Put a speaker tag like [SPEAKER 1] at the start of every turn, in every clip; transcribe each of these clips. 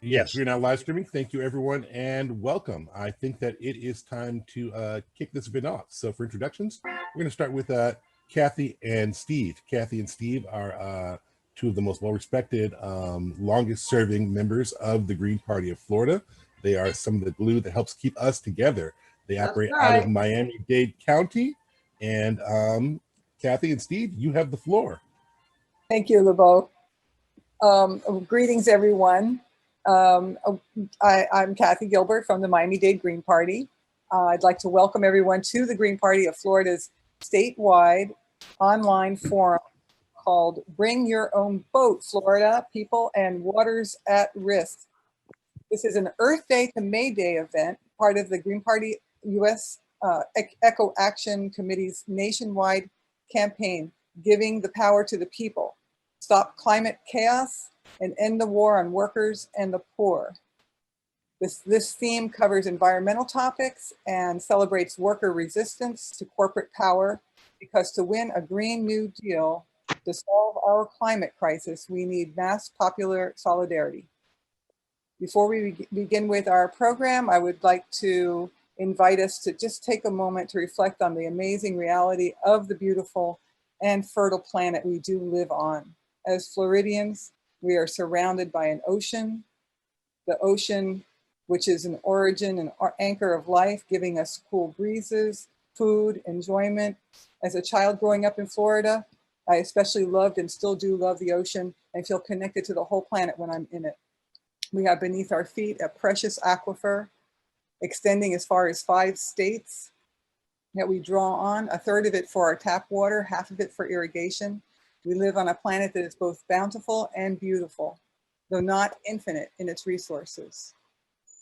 [SPEAKER 1] Yes, we're now live streaming. Thank you, everyone, and welcome. I think that it is time to kick this event off. So for introductions, we're going to start with Kathy and Steve. Kathy and Steve are two of the most well-respected, longest-serving members of the Green Party of Florida. They are some of the glue that helps keep us together. They operate out of Miami-Dade County. And Kathy and Steve, you have the floor.
[SPEAKER 2] Thank you, LeBeau. Greetings, everyone. I'm Kathy Gilbert from the Miami-Dade Green Party. I'd like to welcome everyone to the Green Party of Florida's statewide online forum called Bring Your Own Boat, Florida, People and Waters at Risk. This is an Earth Day to May Day event, part of the Green Party U.S. Eco Action Committee's nationwide campaign, Giving the Power to the People, Stop Climate Chaos, and End the War on Workers and the Poor. This theme covers environmental topics and celebrates worker resistance to corporate power, because to win a Green New Deal to solve our climate crisis, we need mass popular solidarity. Before we begin with our program, I would like to invite us to just take a moment to reflect on the amazing reality of the beautiful and fertile planet we do live on. As Floridians, we are surrounded by an ocean, the ocean, which is an origin and anchor of life, giving us cool breezes, food, enjoyment. As a child growing up in Florida, I especially loved and still do love the ocean and feel connected to the whole planet when I'm in it. We have beneath our feet a precious aquifer extending as far as 5 states that we draw on, a third of it for our tap water, half of it for irrigation. We live on a planet that is both bountiful and beautiful, though not infinite in its resources.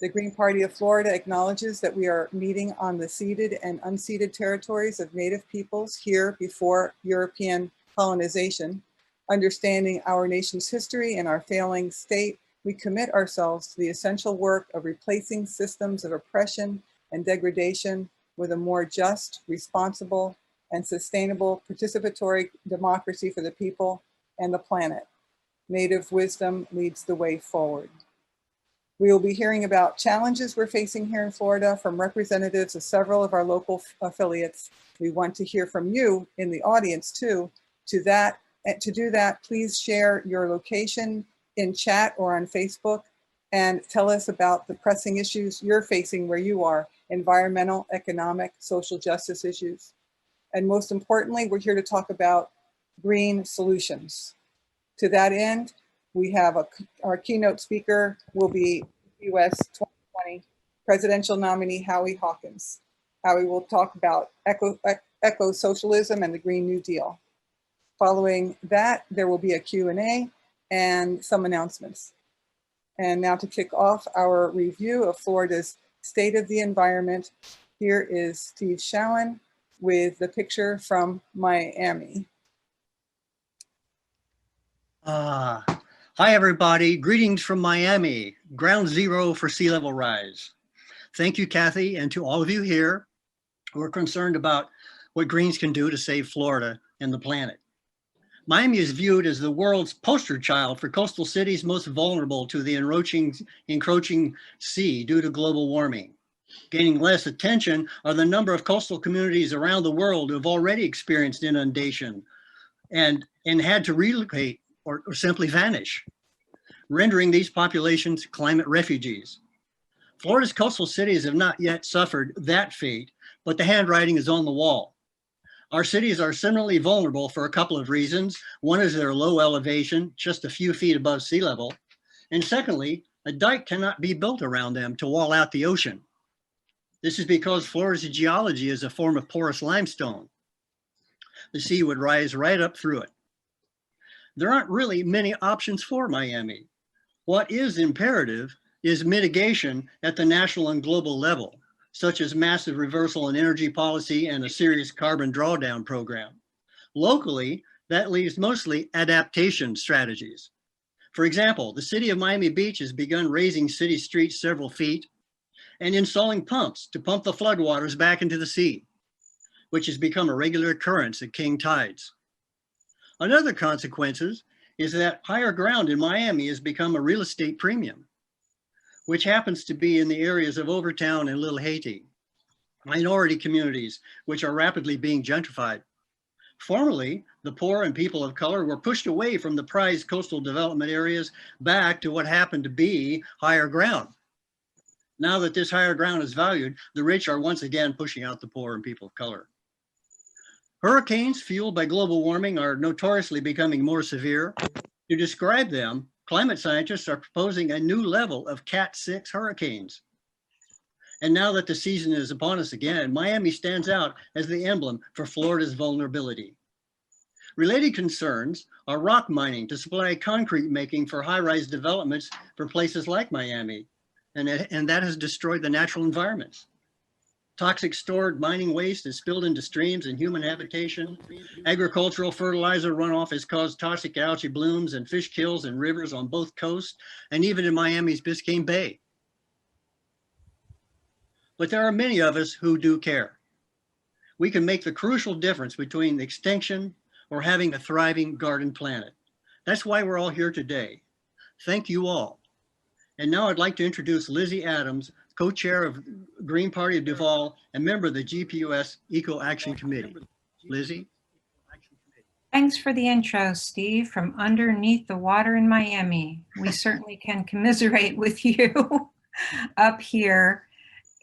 [SPEAKER 2] The Green Party of Florida acknowledges that we are meeting on the ceded and unceded territories of Native peoples here before European colonization. Understanding our nation's history and our failing state, we commit ourselves to the essential work of replacing systems of oppression and degradation with a more just, responsible, and sustainable participatory democracy for the people and the planet. Native wisdom leads the way forward. We will be hearing about challenges we're facing here in Florida from representatives of several of our local affiliates. We want to hear from you in the audience too. To do that, please share your location in chat or on Facebook and tell us about the pressing issues you're facing where you are, environmental, economic, social justice issues. And most importantly, we're here to talk about green solutions. To that end, we have our keynote speaker will be US 2020 presidential nominee Howie Hawkins. Howie will talk about eco-socialism and the Green New Deal. Following that, there will be a Q&A and some announcements. And now to kick off our review of Florida's state of the environment, here is Steve Schowen with the picture from Miami.
[SPEAKER 3] Hi, everybody. Greetings from Miami, ground zero for sea level rise. Thank you, Kathy, and to all of you here who are concerned about what Greens can do to save Florida and the planet. Miami is viewed as the world's poster child for coastal cities most vulnerable to the encroaching sea due to global warming. Gaining less attention are the number of coastal communities around the world who have already experienced inundation and had to relocate or simply vanish, rendering these populations climate refugees. Florida's coastal cities have not yet suffered that fate, but the handwriting is on the wall. Our cities are similarly vulnerable for a couple of reasons. One is their low elevation, just a few feet above sea level. And secondly, a dike cannot be built around them to wall out the ocean. This is because Florida's geology is a form of porous limestone. The sea would rise right up through it. There aren't really many options for Miami. What is imperative is mitigation at the national and global level, such as massive reversal in energy policy and a serious carbon drawdown program. Locally, that leaves mostly adaptation strategies. For example, the city of Miami Beach has begun raising city streets several feet and installing pumps to pump the floodwaters back into the sea, which has become a regular occurrence at king tides. Another consequence is that higher ground in Miami has become a real estate premium, which happens to be in the areas of Overtown and Little Haiti, minority communities, which are rapidly being gentrified. Formerly, the poor and people of color were pushed away from the prized coastal development areas back to what happened to be higher ground. Now that this higher ground is valued, the rich are once again pushing out the poor and people of color. Hurricanes fueled by global warming are notoriously becoming more severe. To describe them, climate scientists are proposing a new level of Cat 6 hurricanes. And now that the season is upon us again, Miami stands out as the emblem for Florida's vulnerability. Related concerns are rock mining to supply concrete making for high-rise developments for places like Miami, and that has destroyed the natural environments. Toxic stored mining waste is spilled into streams and human habitation. Agricultural fertilizer runoff has caused toxic algae blooms and fish kills in rivers on both coasts, and even in Miami's Biscayne Bay. But there are many of us who do care. We can make the crucial difference between extinction or having a thriving garden planet. That's why we're all here today. Thank you all. And now I'd like to introduce Lizzie Adams, co-chair of Green Party of Duval and member of the GPUS Eco Action Committee. Lizzie?
[SPEAKER 4] Thanks for the intro, Steve. From underneath the water in Miami, we certainly can commiserate with you up here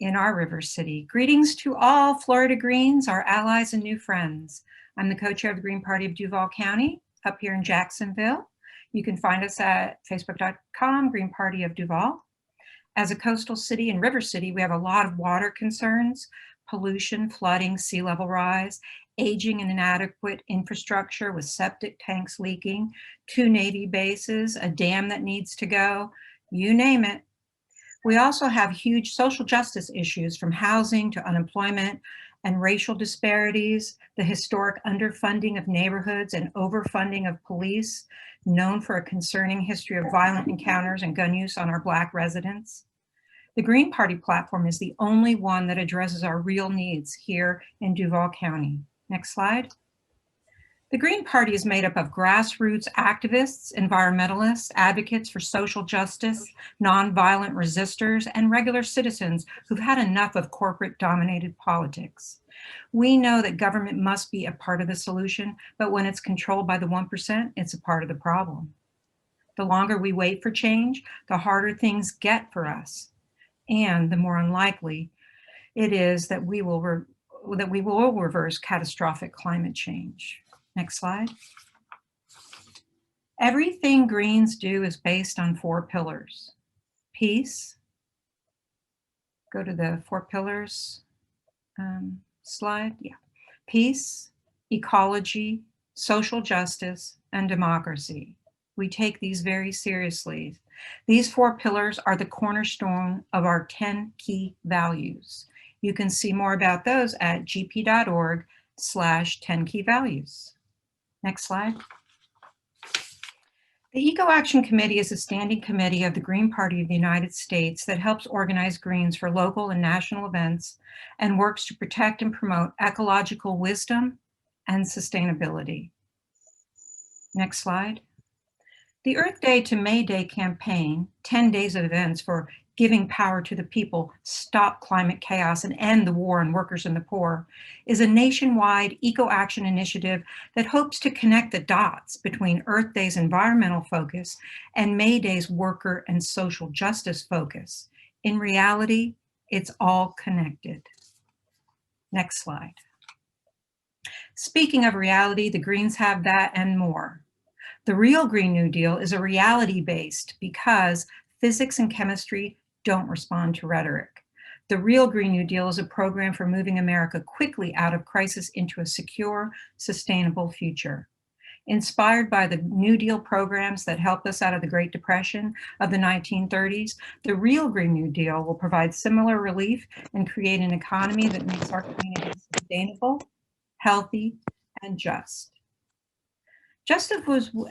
[SPEAKER 4] in our river city. Greetings to all Florida Greens, our allies and new friends. I'm the co-chair of the Green Party of Duval County up here in Jacksonville. You can find us at facebook.com, Green Party of Duval. As a coastal city and river city, we have a lot of water concerns, pollution, flooding, sea level rise, aging and inadequate infrastructure with septic tanks leaking, 2 Navy bases, a dam that needs to go, you name it. We also have huge social justice issues from housing to unemployment and racial disparities, the historic underfunding of neighborhoods and overfunding of police, known for a concerning history of violent encounters and gun use on our Black residents. The Green Party platform is the only one that addresses our real needs here in Duval County. Next slide. The Green Party is made up of grassroots activists, environmentalists, advocates for social justice, nonviolent resistors, and regular citizens who've had enough of corporate-dominated politics. We know that government must be a part of the solution, but when it's controlled by the 1%, it's a part of the problem. The longer we wait for change, the harder things get for us, and the more unlikely it is that we will reverse catastrophic climate change. Next slide. Everything Greens do is based on 4 pillars. Peace. Go to the 4 pillars slide. Yeah. Peace, ecology, social justice, and democracy. We take these very seriously. These 4 pillars are the cornerstone of our 10 key values. You can see more about those at gp.org/10 key values. Next slide. The Eco Action Committee is a standing committee of the Green Party of the United States that helps organize Greens for local and national events and works to protect and promote ecological wisdom and sustainability. Next slide. The Earth Day to May Day campaign, 10 days of events for giving power to the people, stop climate chaos, and end the war on workers and the poor, is a nationwide eco-action initiative that hopes to connect the dots between Earth Day's environmental focus and May Day's worker and social justice focus. In reality, it's all connected. Next slide. Speaking of reality, the Greens have that and more. The real Green New Deal is a reality-based because physics and chemistry don't respond to rhetoric. The real Green New Deal is a program for moving America quickly out of crisis into a secure, sustainable future. Inspired by the New Deal programs that helped us out of the Great Depression of the 1930s, the real Green New Deal will provide similar relief and create an economy that makes our communities sustainable, healthy, and just. Just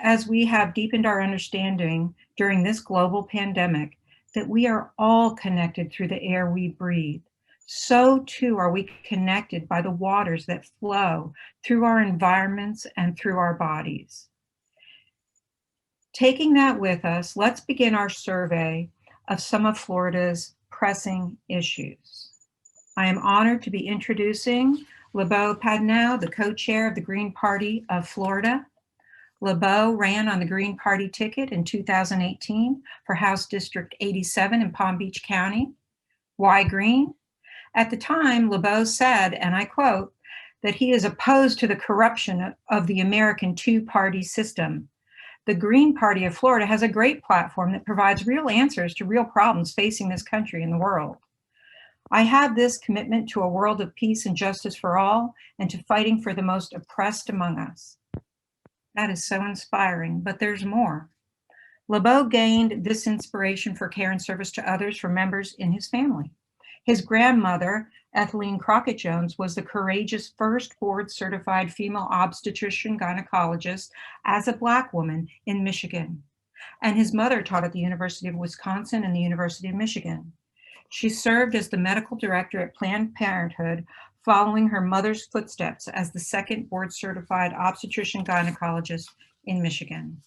[SPEAKER 4] as we have deepened our understanding during this global pandemic that we are all connected through the air we breathe, so too are we connected by the waters that flow through our environments and through our bodies. Taking that with us, let's begin our survey of some of Florida's pressing issues. I am honored to be introducing LeBeau Padenau, the co-chair of the Green Party of Florida. LeBeau ran on the Green Party ticket in 2018 for House District 87 in Palm Beach County. Why green? At the time, LeBeau said, and I quote, that he is opposed to the corruption of the American two-party system. The Green Party of Florida has a great platform that provides real answers to real problems facing this country and the world. I have this commitment to a world of peace and justice for all and to fighting for the most oppressed among us. That is so inspiring, but there's more. LeBeau gained this inspiration for care and service to others from members in his family. His grandmother, Etheline Crockett Jones, was the courageous first board-certified female obstetrician gynecologist as a Black woman in Michigan. And his mother taught at the University of Wisconsin and the University of Michigan. She served as the medical director at Planned Parenthood, following her mother's footsteps as the second board-certified obstetrician gynecologist in Michigan.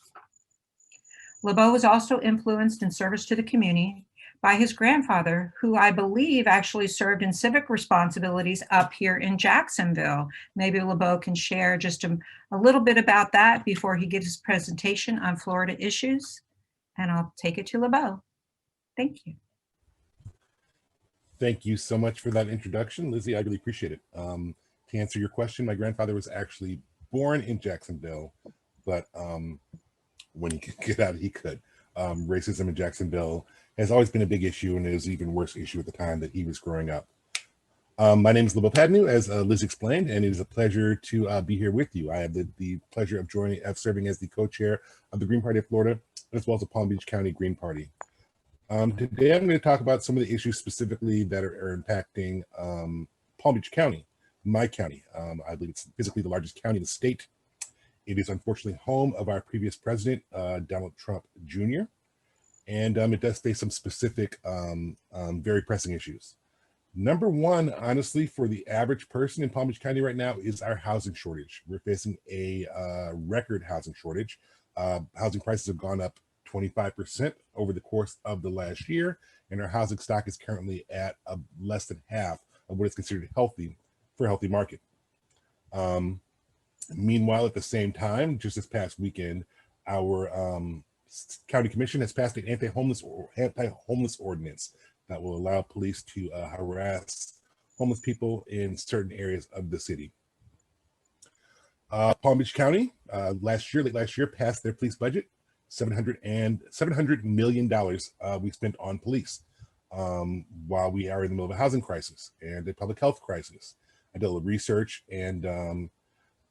[SPEAKER 4] LeBeau was also influenced in service to the community by his grandfather, who I believe actually served in civic responsibilities up here in Jacksonville. Maybe LeBeau can share just a little bit about that before he gives his presentation on Florida issues. And I'll take it to LeBeau. Thank you.
[SPEAKER 1] Thank you so much for that introduction, Lizzie. I really appreciate it. To answer your question, my grandfather was actually born in Jacksonville, but when he could get out, he could. Racism in Jacksonville has always been a big issue, and it was an even worse issue at the time that he was growing up. My name is LeBeau Padenau, as Liz explained, and it is a pleasure to be here with you. I have the pleasure of serving as the co-chair of the Green Party of Florida, as well as the Palm Beach County Green Party. Today, I'm going to talk about some of the issues specifically that are impacting Palm Beach County, my county. I believe it's physically the largest county in the state. It is unfortunately home of our previous president, Donald Trump Jr., and it does face some specific, very pressing issues. Number one, honestly, for the average person in Palm Beach County right now is our housing shortage. We're facing a record housing shortage. Housing prices have gone up 25% over the course of the last year, and our housing stock is currently at less than half of what is considered healthy for a healthy market. Meanwhile, at the same time, just this past weekend, our county commission has passed an anti-homeless ordinance that will allow police to harass homeless people in certain areas of the city. Palm Beach County late last year passed their police budget. $700 million we spent on police while we are in the middle of a housing crisis and a public health crisis. I did a little research, and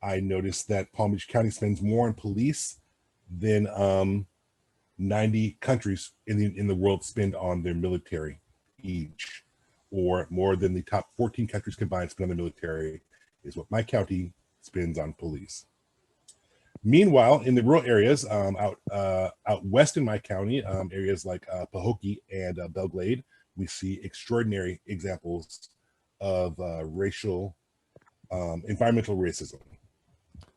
[SPEAKER 1] I noticed that Palm Beach County spends more on police than 90 countries in the world spend on their military each, or more than the top 14 countries combined spend on the military is what my county spends on police. Meanwhile, in the rural areas out west in my county, areas like Pahokee and Belglade, we see extraordinary examples of environmental racism.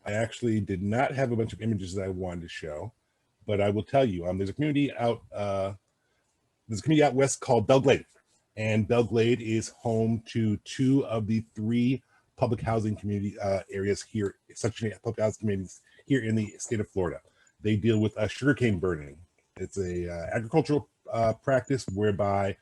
[SPEAKER 1] I actually did not have a bunch of images that I wanted to show, but I will tell you, there's a community out west called Belglade, and Belglade is home to 2 of the 3 public housing community areas here, public housing communities here in the state of Florida. They deal with sugarcane burning. It's a agricultural practice whereby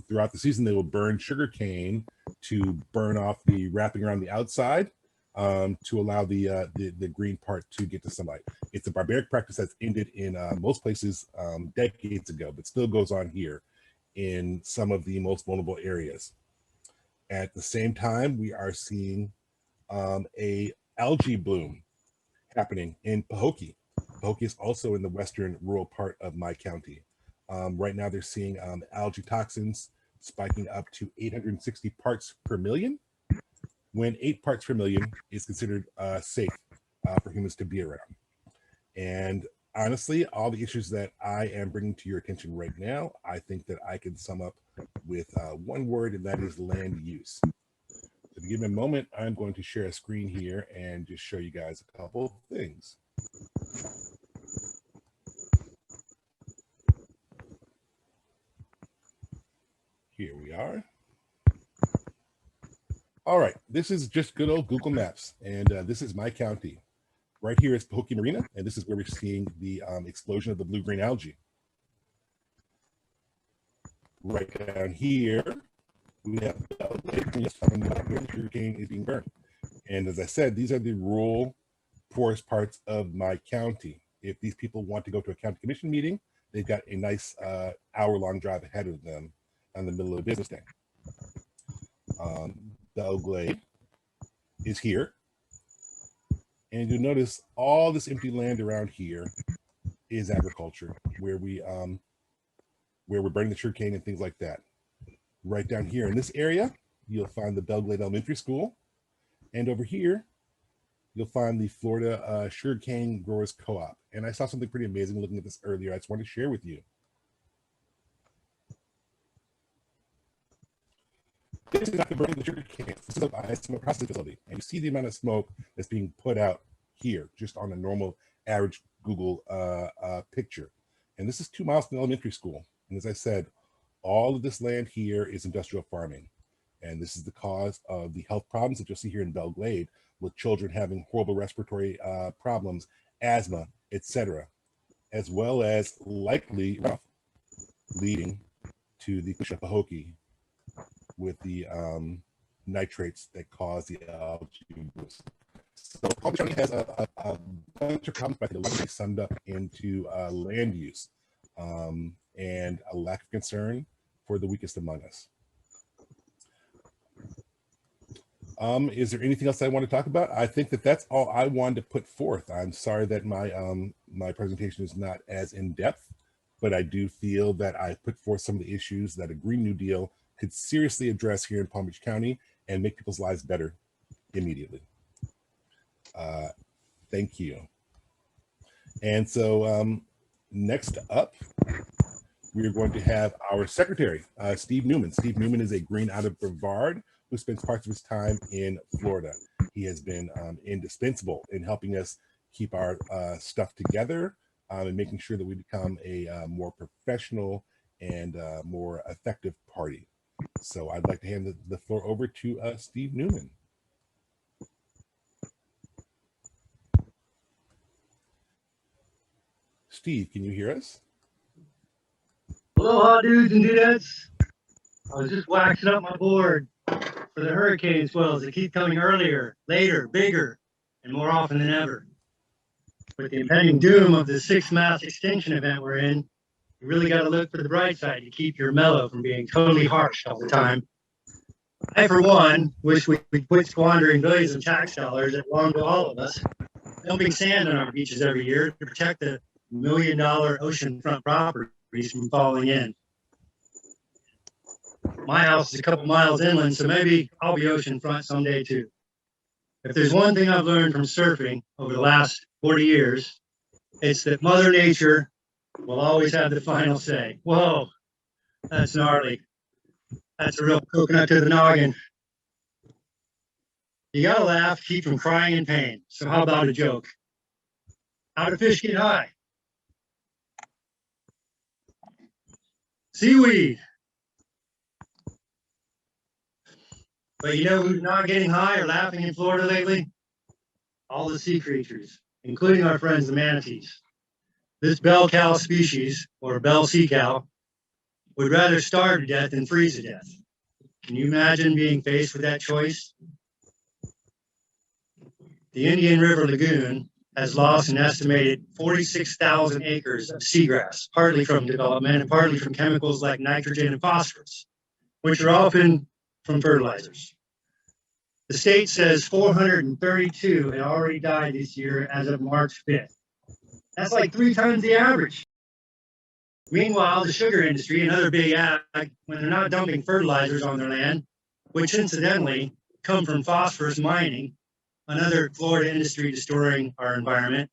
[SPEAKER 1] throughout the season they will burn sugarcane to burn off the wrapping around the outside to allow the green part to get to sunlight. It's a barbaric practice that's ended in most places decades ago, but still goes on here in some of the most vulnerable areas. At the same time, we are seeing a algae bloom happening in Pahokee. Pahokee is also in the western rural part of my county. Right now, they're seeing algae toxins spiking up to 860 parts per million, when 8 parts per million is considered safe for humans to be around. And honestly, all the issues that I am bringing to your attention right now, I think that I can sum up with one word, and that is land use. So to give me a moment, I'm going to share a screen here and just show you guys a couple of things. Here we are. All right, this is just good old Google Maps, and this is my county. Right here is Pahokee Marina, and this is where we're seeing the explosion of the blue-green algae. Right down here, we have where the sugarcane is being burned. And as I said, these are the rural, poorest parts of my county. If these people want to go to a county commission meeting, they've got a nice hour-long drive ahead of them in the middle of a business day. The Oak Glade is here. And you'll notice all this empty land around here is agriculture, where we're burning the sugarcane and things like that. Right down here in this area, you'll find the Belle Glade Elementary School. And over here, you'll find the Florida Sugarcane Growers Co-op. And I saw something pretty amazing looking at this earlier. I just wanted to share with you. This is not the burning of the sugar cane. This is a smoke processing facility. And you see the amount of smoke that's being put out here, just on a normal average Google picture. And this is 2 miles from the elementary school. And as I said, all of this land here is industrial farming. And this is the cause of the health problems that you'll see here in Belle Glade, with children having horrible respiratory problems, asthma, etc., as well as likely leading to the Pahokee with the nitrates that cause the algae. So Palm Beach County has a bunch of problems, but they summed up into land use and a lack of concern for the weakest among us. Is there anything else I want to talk about? I think that that's all I wanted to put forth. I'm sorry that my my presentation is not as in depth, but I do feel that I put forth some of the issues that a Green New Deal could seriously address here in Palm Beach County and make people's lives better immediately. Thank you. And so next up, we are going to have our secretary, Steve Newman. Steve Newman is a Green out of Brevard who spends parts of his time in Florida. He has been indispensable in helping us keep our stuff together and making sure that we become a more professional and more effective party. So I'd like to hand the floor over to Steve Newman. Steve, can you hear us?
[SPEAKER 5] Aloha, dudes and dudettes. I was just waxing up my board for the hurricane swells that keep coming earlier, later, bigger, and more often than ever. With the impending doom of the 6th mass extinction event we're in, you really got to look for the bright side to keep your mellow from being totally harsh all the time. I, for one, wish we'd quit squandering billions of tax dollars that belong to all of us, dumping sand on our beaches every year to protect the $1 million oceanfront properties from falling in. My house is a couple miles inland, so maybe I'll be oceanfront someday too. If there's one thing I've learned from surfing over the last 40 years, it's that Mother Nature will always have the final say. Whoa, that's gnarly. That's a real coconut to the noggin. You gotta laugh, keep from crying in pain. So how about a joke? How do fish get high? Seaweed. But you know who's not getting high or laughing in Florida lately? All the sea creatures, including our friends the manatees. This bell cow species, or bell sea cow, would rather starve to death than freeze to death. Can you imagine being faced with that choice? The Indian River Lagoon has lost an estimated 46,000 acres of seagrass, partly from development and partly from chemicals like nitrogen and phosphorus, which are often from fertilizers. The state says 432 had already died this year as of March 5th. That's like 3 times the average. Meanwhile, the sugar industry and other big ag, when they're not dumping fertilizers on their land, which incidentally come from phosphorus mining, another Florida industry destroying our environment,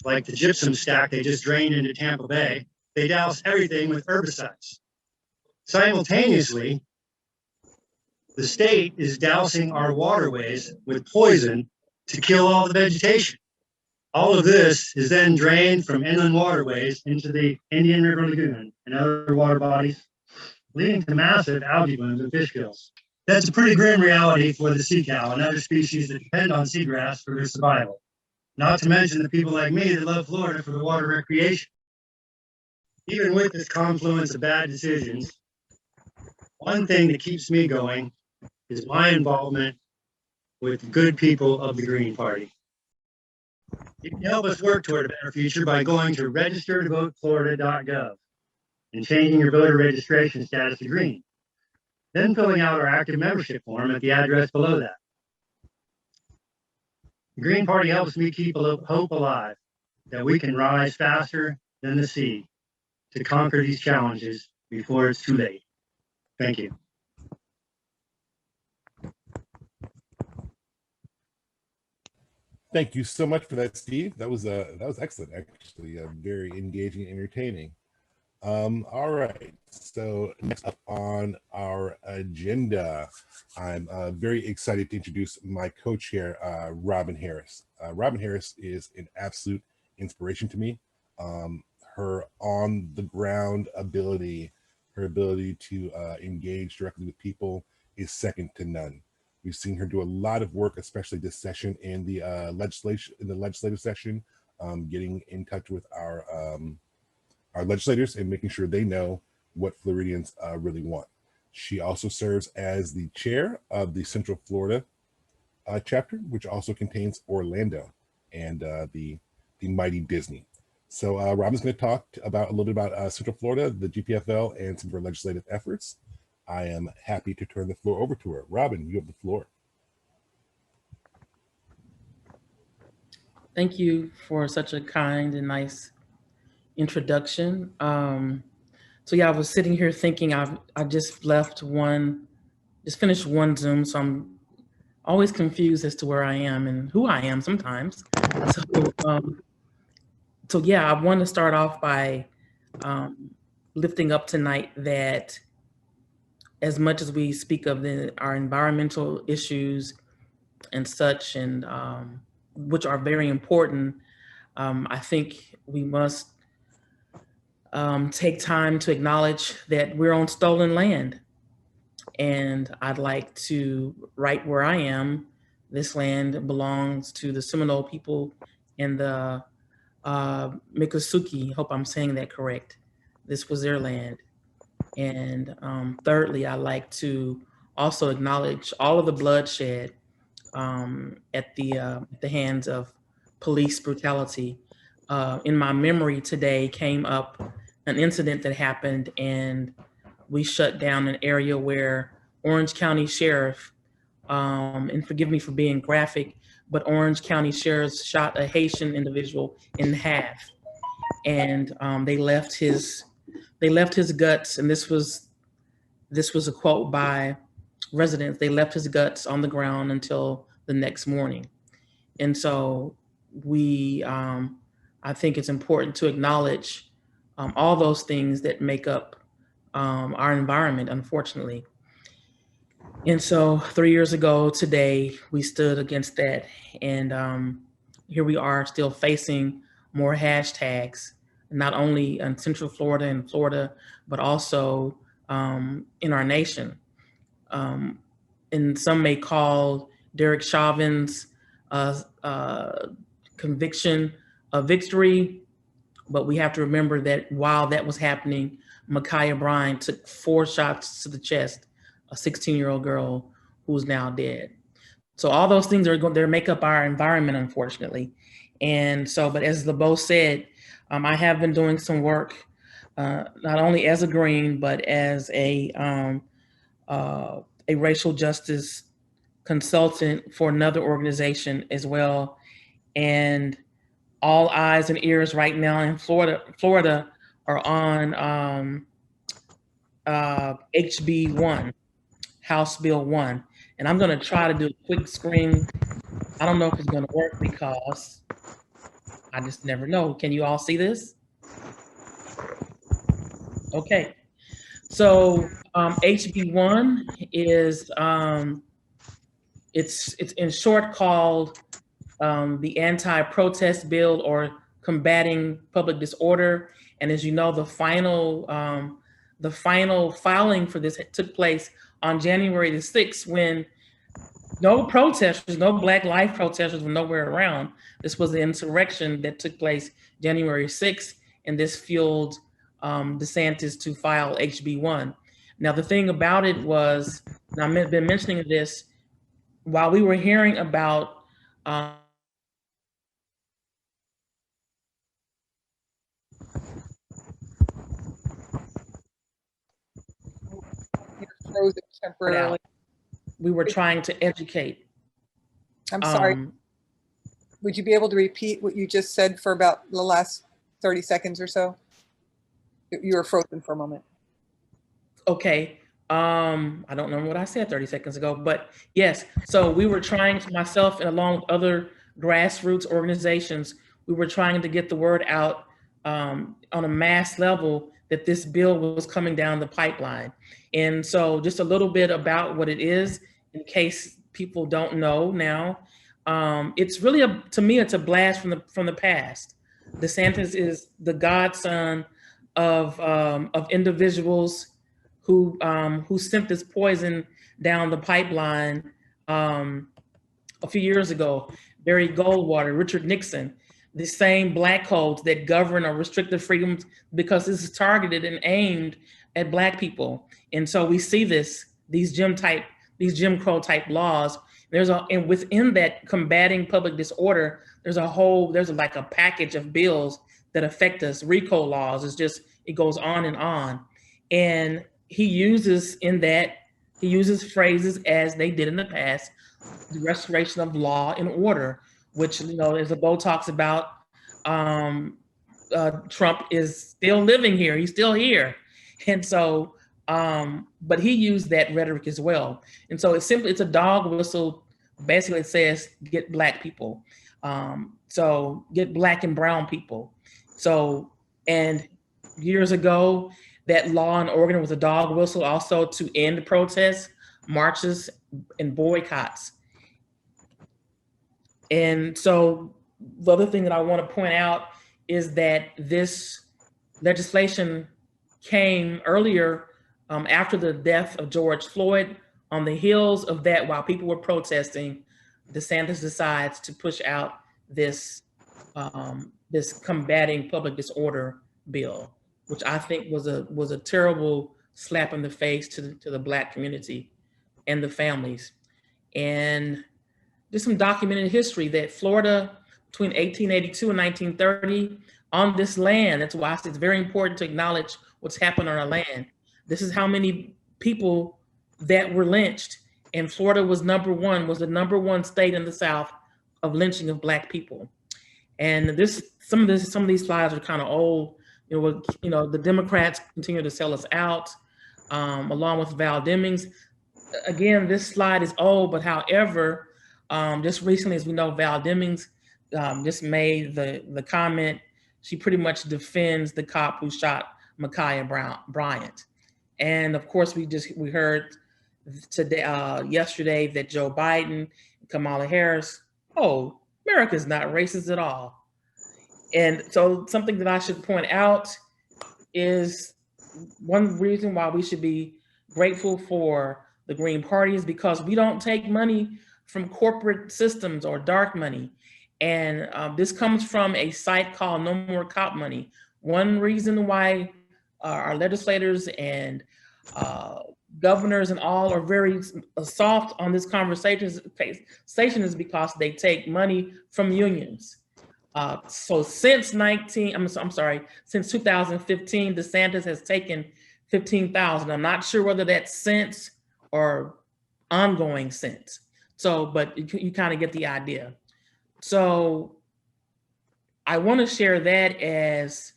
[SPEAKER 5] like the gypsum stack they just drained into Tampa Bay, they douse everything with herbicides. Simultaneously, the state is dousing our waterways with poison to kill all the vegetation. All of this is then drained from inland waterways into the Indian River Lagoon and other water bodies leading to massive algae blooms and fish kills. That's a pretty grim reality for the sea cow and other species that depend on seagrass for their survival. Not to mention the people like me that love Florida for the water recreation. Even with this confluence of bad decisions, one thing that keeps me going is my involvement with the good people of the Green Party. You can help us work toward a better future by going to registertovoteflorida.gov and changing your voter registration status to green. Then filling out our active membership form at the address below that. The Green Party helps me keep hope alive that we can rise faster than the sea to conquer these challenges before it's too late. Thank you.
[SPEAKER 1] Thank you so much for that, Steve. That was excellent, actually, very engaging, entertaining. All right, so next up on our agenda, I'm very excited to introduce my co-chair, Robin Harris. Robin Harris is an absolute inspiration to me. Her on-the-ground ability, her ability to engage directly with people is second to none. We've seen her do a lot of work, especially this session in the legislative session, getting in touch with our legislators and making sure they know what Floridians really want. She also serves as the chair of the Central Florida chapter, which also contains Orlando and the mighty Disney. So Robin's going to talk about a little bit about Central Florida, the GPFL, and some of her legislative efforts. I am happy to turn the floor over to her. Robin, you have the floor.
[SPEAKER 6] Thank you for such a kind and nice introduction. So yeah, I was sitting here thinking I just finished one Zoom, so I'm always confused as to where I am and who I am sometimes. So yeah, I want to start off by lifting up tonight that as much as we speak of our environmental issues and such, and which are very important, I think we must take time to acknowledge that we're on stolen land. And I'd like to, right where I am, this land belongs to the Seminole people and the Miccosukee, hope I'm saying that correct. This was their land. And thirdly, I like to also acknowledge all of the bloodshed at the hands of police brutality. In my memory today came up an incident that happened, and we shut down an area where Orange County Sheriff, and forgive me for being graphic, but Orange County Sheriff shot a Haitian individual in half, and they left his guts, and this was a quote by residents. They left his guts on the ground until the next morning. And so I think it's important to acknowledge all those things that make up our environment, unfortunately. And so 3 years ago today, we stood against that. And here we are still facing more hashtags, not only in Central Florida and Florida, but also in our nation. And some may call Derek Chauvin's conviction a victory, but we have to remember that while that was happening, Ma'Khia Bryant took 4 shots to the chest, a 16-year-old girl who's now dead. So all those things they make up our environment, unfortunately. And so, but as LeBeau said, I have been doing some work, not only as a Green, but as a racial justice consultant for another organization as well. And all eyes and ears right now in Florida are on HB1, House Bill 1. And I'm gonna try to do a quick screen. I don't know if it's gonna work because I just never know. Can you all see this? Okay. So HB1 is, it's in short called the anti-protest bill, or combating public disorder. And as you know, the final the final filing for this took place on January the 6th, when no protesters, no Black life protesters were nowhere around. This was the insurrection that took place January 6th, and this fueled DeSantis to file HB1. Now, the thing about it was, and I've been mentioning this, while we were hearing about
[SPEAKER 2] You're frozen temporarily.
[SPEAKER 6] we were trying to educate.
[SPEAKER 2] I'm sorry. Would you be able to repeat what you just said for about the last 30 seconds or so? You were frozen for a moment.
[SPEAKER 6] Okay. I don't remember what I said 30 seconds ago, but yes. So we were trying to, myself and along with other grassroots organizations, we were trying to get the word out on a mass level that this bill was coming down the pipeline. And so just a little bit about what it is, in case people don't know now. It's really, to me, it's a blast from the past. DeSantis is the godson of individuals who sent this poison down the pipeline a few years ago. Barry Goldwater, Richard Nixon, the same black codes that govern or restrict the freedoms, because this is targeted and aimed at Black people. And so we see these Jim Crow type laws. And within that, combating public disorder, there's like a package of bills that affect us. RICO laws, it goes on and on. And he uses phrases as they did in the past, the restoration of law and order, which, as the Bo talks about, Trump is still living here. He's still here. And so, but he used that rhetoric as well. And so it's a dog whistle. Basically, it says, get Black people. So get Black and brown people. So, and years ago, that law in Oregon was a dog whistle also to end protests, marches, and boycotts. And so the other thing that I want to point out is that this legislation came earlier after the death of George Floyd. On the heels of that, while people were protesting, DeSantis decides to push out this combating public disorder bill, which I think was a terrible slap in the face to the Black community and the families. And just some documented history that Florida, between 1882 and 1930, on this land, that's why it's very important to acknowledge what's happened on our land. This is how many people that were lynched, and Florida was the number one state in the South of lynching of Black people. And some of these slides are kind of old. The Democrats continue to sell us out, along with Val Demings. Again, this slide is old, but however, just recently, as we know, Val Demings just made the comment. She pretty much defends the cop who shot Ma'Khia Bryant. And of course, we heard today, yesterday, that Joe Biden, Kamala Harris, America's not racist at all. And so something that I should point out is one reason why we should be grateful for the Green Party is because we don't take money from corporate systems or dark money. And this comes from a site called No More Cop Money. One reason why our legislators and governors and all are very soft on this conversation is because they take money from unions. So since 2015, DeSantis has taken $15,000. I'm not sure whether that's cents or ongoing cents. So, but you kind of get the idea. So I want to share that as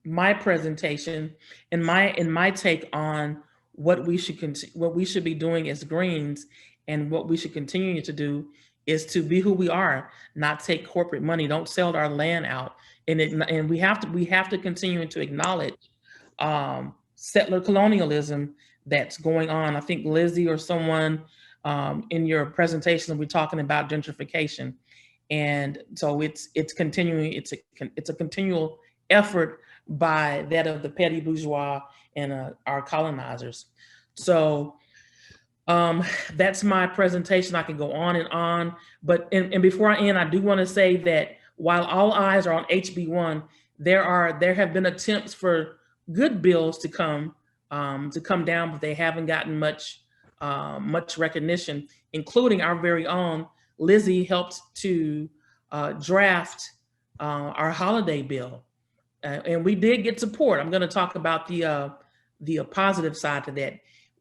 [SPEAKER 6] my presentation and my take on what we should be doing as Greens, and what we should continue to do is to be who we are, not take corporate money, don't sell our land out, and we have to continue to acknowledge settler colonialism that's going on. I think Lizzie or someone in your presentation will be talking about gentrification, and so it's continuing. It's a continual effort by that of the petty bourgeois and our colonizers. So that's my presentation. I can go on and on, but and before I end, I do want to say that while all eyes are on HB1, there have been attempts for good bills to come down, but they haven't gotten much recognition, including our very own Lizzie helped to draft our holiday bill, and we did get support. I'm going to talk about the positive side to that.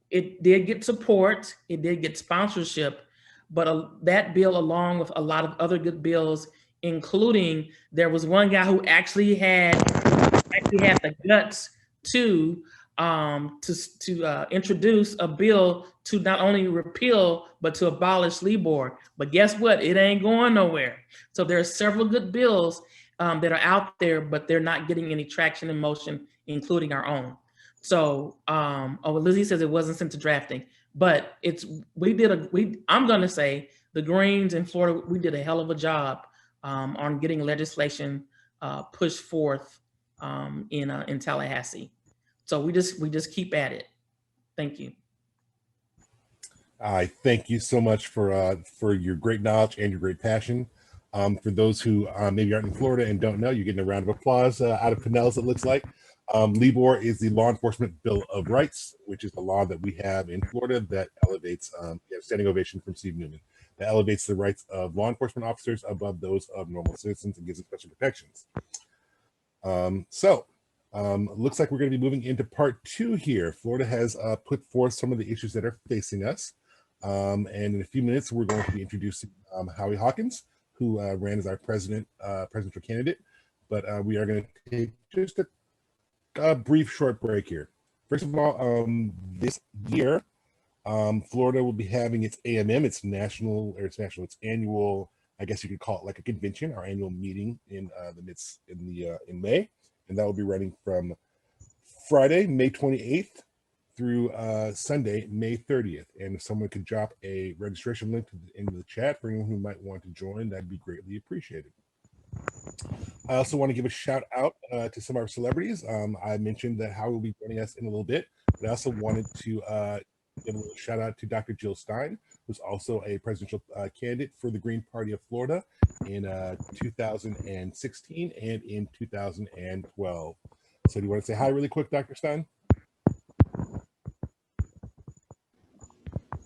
[SPEAKER 6] It did get support, it did get sponsorship, but that bill, along with a lot of other good bills, including there was one guy who actually had the guts to introduce a bill to not only repeal but to abolish Lee Board. But guess what? It ain't going nowhere. So there are several good bills that are out there, but they're not getting any traction in motion, including our own. So, Lizzie says it wasn't sent to drafting, but I'm going to say the Greens in Florida, we did a hell of a job on getting legislation pushed forth in Tallahassee. So we just keep at it. Thank you.
[SPEAKER 1] I thank you so much for your great knowledge and your great passion. For those who maybe aren't in Florida and don't know, you're getting a round of applause out of Pinellas, it looks like. LEBOR is the Law Enforcement Bill of Rights, which is the law that we have in Florida that elevates, standing ovation from Steve Newman, that elevates the rights of law enforcement officers above those of normal citizens and gives them special protections. Looks like we're going to be moving into part 2 here. Florida has put forth some of the issues that are facing us. And in a few minutes, we're going to be introducing Howie Hawkins, who ran as our presidential candidate. But we are going to take just a brief short break here. First of all, this year, Florida will be having its AMM, its annual, I guess you could call it like a convention, our annual meeting in May. And that will be running from Friday, May 28th through Sunday, May 30th. And if someone could drop a registration link into the chat for anyone who might want to join, that'd be greatly appreciated. I also want to give a shout out to some of our celebrities. I mentioned that Howie will be joining us in a little bit, but I also wanted to give a little shout out to Dr. Jill Stein, who's also a presidential candidate for the Green Party of Florida in 2016 and in 2012. So do you want to say hi really quick, Dr. Stein?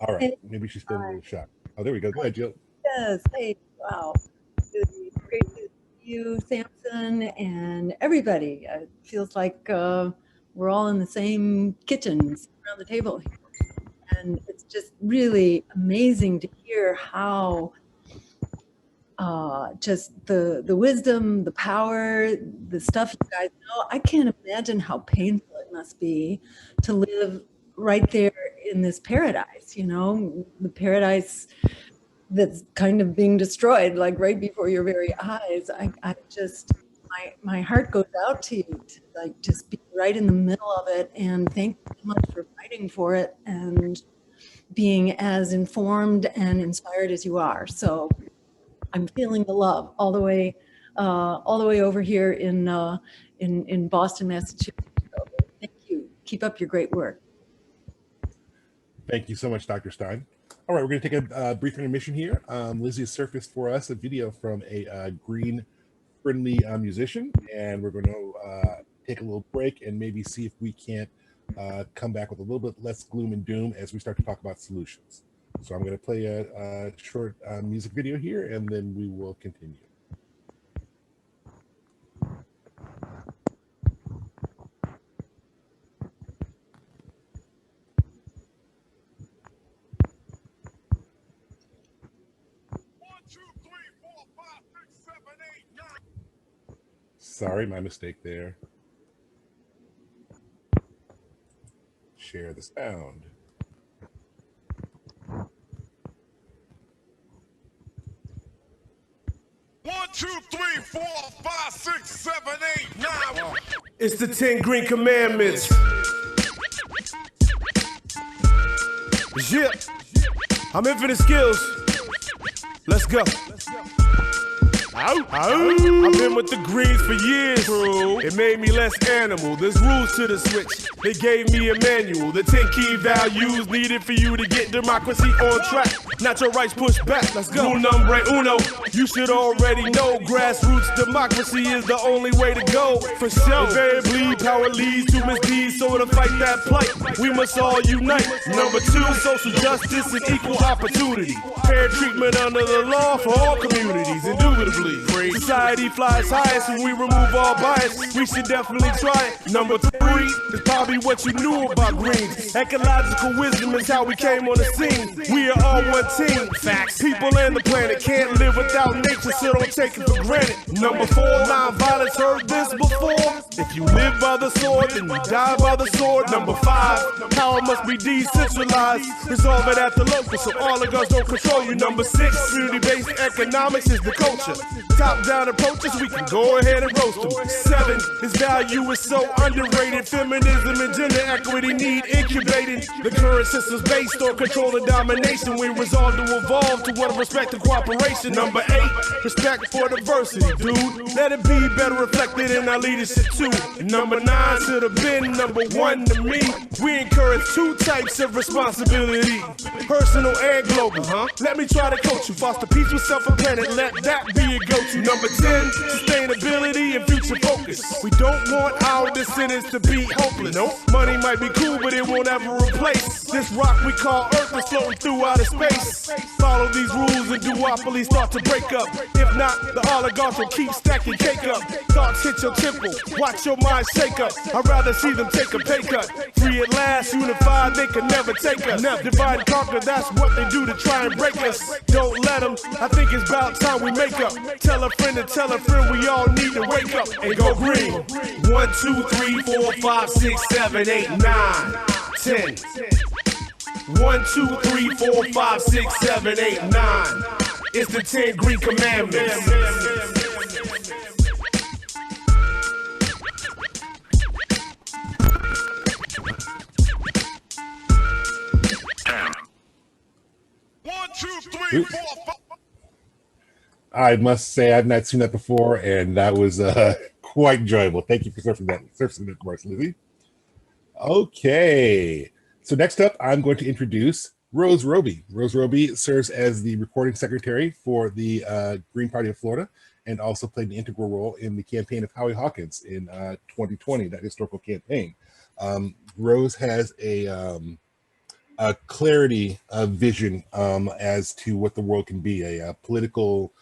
[SPEAKER 1] All right, maybe she's still a little shot. Oh, there we go. Go ahead, Jill.
[SPEAKER 7] Yes, hey, wow. Great to see you, Samson, and everybody. It feels like we're all in the same kitchen around the table here. And it's just really amazing to hear how just the wisdom, the power, the stuff you guys know. I can't imagine how painful it must be to live right there in this paradise, the paradise that's kind of being destroyed, like right before your very eyes. I just, my heart goes out to you to like just be right in the middle of it, and thank you so much for fighting for it and being as informed and inspired as you are. So I'm feeling the love all the way over here in Boston, Massachusetts. So thank you. Keep up your great work.
[SPEAKER 1] Thank you so much, Dr. Stein. All right, we're going to take a brief intermission here. Lizzie has surfaced for us a video from a green-friendly musician, and we're going to take a little break and maybe see if we can't come back with a little bit less gloom and doom as we start to talk about solutions. So I'm going to play a short music video here, and then we will continue. Sorry, my mistake there. Share the sound.
[SPEAKER 8] One, two, three, 4, 5, 6, 7, 8, 9.
[SPEAKER 9] It's the 10 Green Commandments. Yeah, I'm infinite skills. Let's go. I've been with the Greens for years. True. It made me less animal. There's rules to the switch. They gave me a manual. The 10 key values needed for you to get democracy on track. Not your rights pushed back. Let's go. Rule number uno. You should already know grassroots democracy is the only way to go. For sure. Invariably, power leads to misdeeds. So to fight that plight, we must all unite. Number two, social justice and equal opportunity. Fair treatment under the law for all communities. Indubitably. Society flies highest when we remove all bias. We should definitely try it. Number three is probably what you knew about Greens. Ecological wisdom is how we came on the scene. We are all one team. Facts. People and the planet can't live without nature, so don't take it for granted. Number four, nonviolence. Heard this before? If you live by the sword, then you die by the sword. Number five, power must be decentralized. Resolve it at the local so all of us don't control you. Number six, community-based economics is the culture. Top-down approaches, we can go ahead and roast them. Seven, this value is so underrated. Feminism and gender equity need incubating. The current system's based on control and domination. We resolve to evolve to one of respect and cooperation. Number eight, respect for diversity, dude. Let it be better reflected in our leadership too. And number nine should have been number one to me. We encourage two types of responsibility, personal and global, Let me try to coach you, foster peace with self and planet, let that be a go-to. Number 10, sustainability and future focus. We don't want our descendants to be hopeless. Nope. Money might be cool, but it won't ever replace this rock we call Earth that's floating through outer space. Follow these rules and duopolies start to break up. If not, the oligarchs will keep stacking cake up. Thoughts hit your temple, watch your mind shake up. I'd rather see them take a pay cut. Free at last, unified, they can never take us. Divide and conquer, that's what they do to try and break us. Don't let them, I think it's about time we make up. Tell a friend and tell a friend we all need to wake up and go green. 1, 2, 3, 4, 5, 6, 7, 8, 9, 10. 1, 2, 3, 4, 5, 6, 7, 8, 9. It's the 10 Green Commandments.
[SPEAKER 1] I must say I've not seen that before, and that was quite enjoyable. Thank you for surfing that for us, Lizzie. Okay, so next up, I'm going to introduce Rose Roby. Rose Roby serves as the recording secretary for the Green Party of Florida, and also played an integral role in the campaign of Howie Hawkins in 2020, that historical campaign. Rose has a clarity of vision as to what the world can be, a political,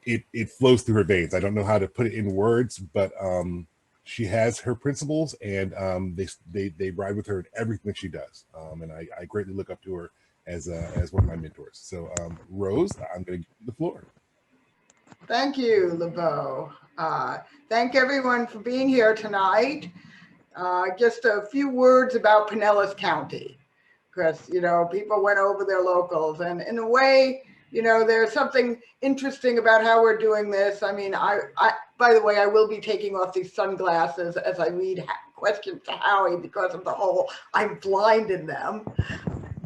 [SPEAKER 1] it flows through her veins. I don't know how to put it in words, but she has her principles, and they ride with her in everything she does. And I greatly look up to her as one of my mentors. So Rose, I'm going to give you the floor.
[SPEAKER 10] Thank you, LeBeau. Thank everyone for being here tonight. Just a few words about Pinellas County, because, you know, people went over their locals, and in a way, you know, there's something interesting about how we're doing this. I mean, by the way, I will be taking off these sunglasses as I read questions to Howie because of the whole I'm blind in them.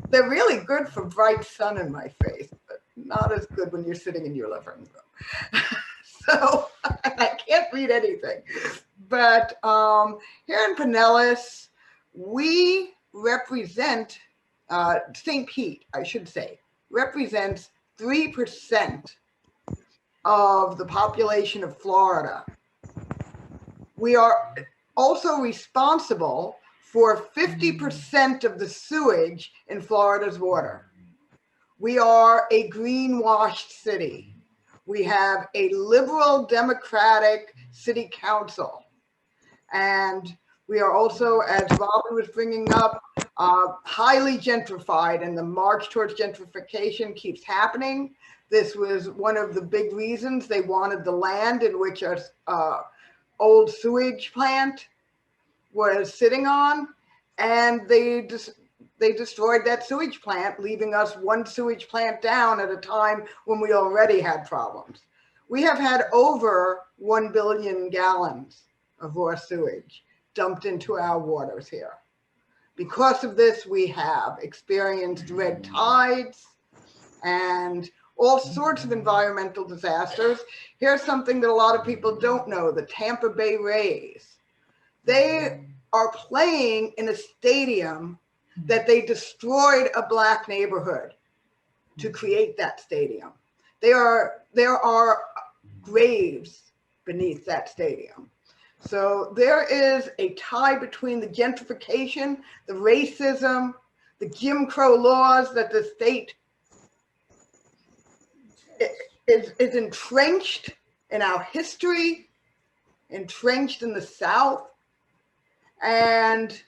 [SPEAKER 10] They're really good for bright sun in my face, but not as good when you're sitting in your living room. So I can't read anything. But here in Pinellas, we represent, St. Pete, I should say, represents 3% of the population of Florida. We are also responsible for 50% of the sewage in Florida's water. We are a greenwashed city. We have a liberal democratic city council. And we are also, as Robin was bringing up, highly gentrified, and the march towards gentrification keeps happening. This was one of the big reasons they wanted the land in which our old sewage plant was sitting on, and they destroyed that sewage plant, leaving us one sewage plant down at a time when we already had problems. We have had over 1 billion gallons of raw sewage dumped into our waters here. Because of this, we have experienced red tides, and all sorts of environmental disasters. Here's something that a lot of people don't know, the Tampa Bay Rays. They are playing in a stadium that they destroyed a Black neighborhood to create that stadium. There are graves beneath that stadium. So there is a tie between the gentrification, the racism, the Jim Crow laws that the state is entrenched in our history, entrenched in the South. And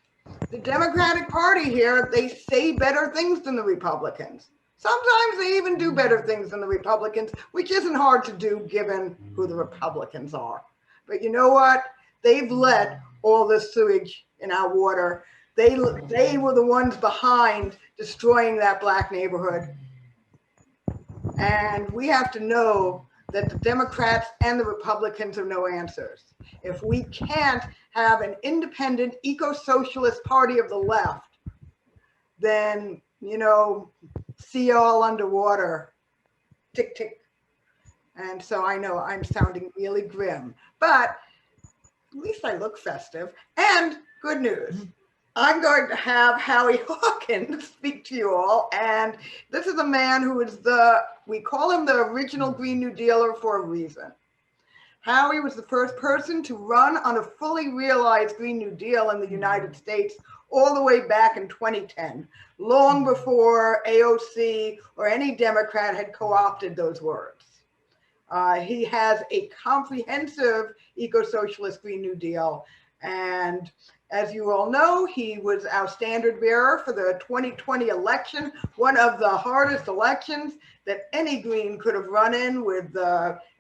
[SPEAKER 10] the Democratic Party here, they say better things than the Republicans. Sometimes they even do better things than the Republicans, which isn't hard to do given who the Republicans are. But you know what? They've let all this sewage in our water. They were the ones behind destroying that Black neighborhood. And we have to know that the Democrats and the Republicans have no answers. If we can't have an independent eco-socialist party of the left, then, you know, see y'all underwater, tick, tick. And so I know I'm sounding really grim, but at least I look festive. And good news, I'm going to have Howie Hawkins speak to you all. And this is a man who is we call him the original Green New Dealer for a reason. Howie was the first person to run on a fully realized Green New Deal in the United States all the way back in 2010, long before AOC or any Democrat had co-opted those words. He has a comprehensive eco-socialist Green New Deal. And as you all know, he was our standard bearer for the 2020 election, one of the hardest elections that any Green could have run in, with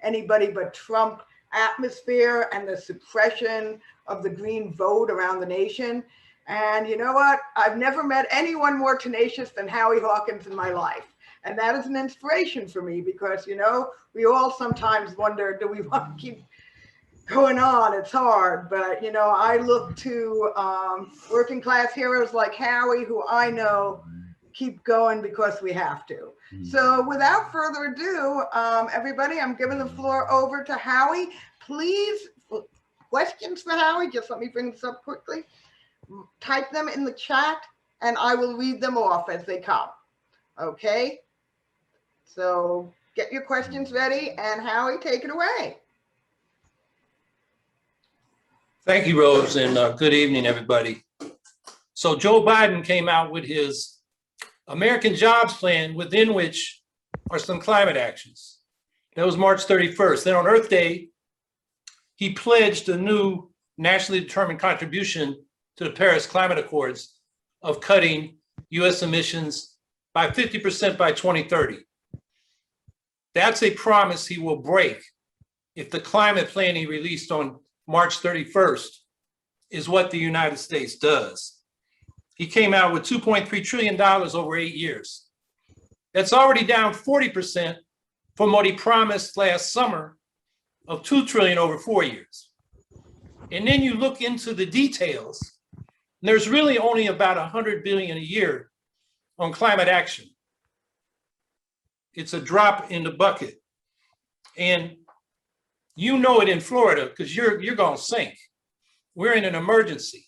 [SPEAKER 10] anybody but Trump atmosphere and the suppression of the Green vote around the nation. And you know what? I've never met anyone more tenacious than Howie Hawkins in my life. And that is an inspiration for me because, you know, we all sometimes wonder, do we want to keep going on? It's hard. But, you know, I look to working class heroes like Howie, who I know keep going because we have to. So without further ado, everybody, I'm giving the floor over to Howie. Please, questions for Howie, just let me bring this up quickly. Type them in the chat and I will read them off as they come. Okay? So get your questions ready and Howie, take it away.
[SPEAKER 11] Thank you, Rose, and good evening, everybody. So Joe Biden came out with his American Jobs Plan, within which are some climate actions. That was March 31st. Then on Earth Day, he pledged a new nationally determined contribution to the Paris Climate Accords of cutting US emissions by 50% by 2030. That's a promise he will break if the climate plan he released on March 31st is what the United States does. He came out with $2.3 trillion over 8 years. That's already down 40% from what he promised last summer of $2 trillion over 4 years. And then you look into the details, and there's really only about $100 billion a year on climate action. It's a drop in the bucket. And you know it in Florida because you're going to sink. We're in an emergency.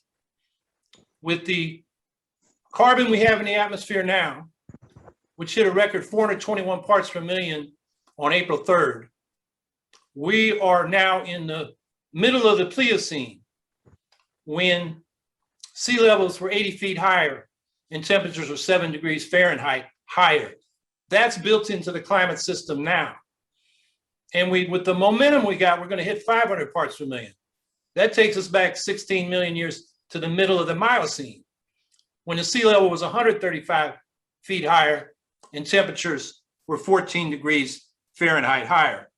[SPEAKER 11] With the carbon we have in the atmosphere now, which hit a record 421 parts per million on April 3rd, we are now in the middle of the Pliocene when sea levels were 80 feet higher and temperatures were 7 degrees Fahrenheit higher. That's built into the climate system now. And with the momentum we got, we're going to hit 500 parts per million. That takes us back 16 million years to the middle of the Miocene, when the sea level was 135 feet higher and temperatures were 14 degrees Fahrenheit higher.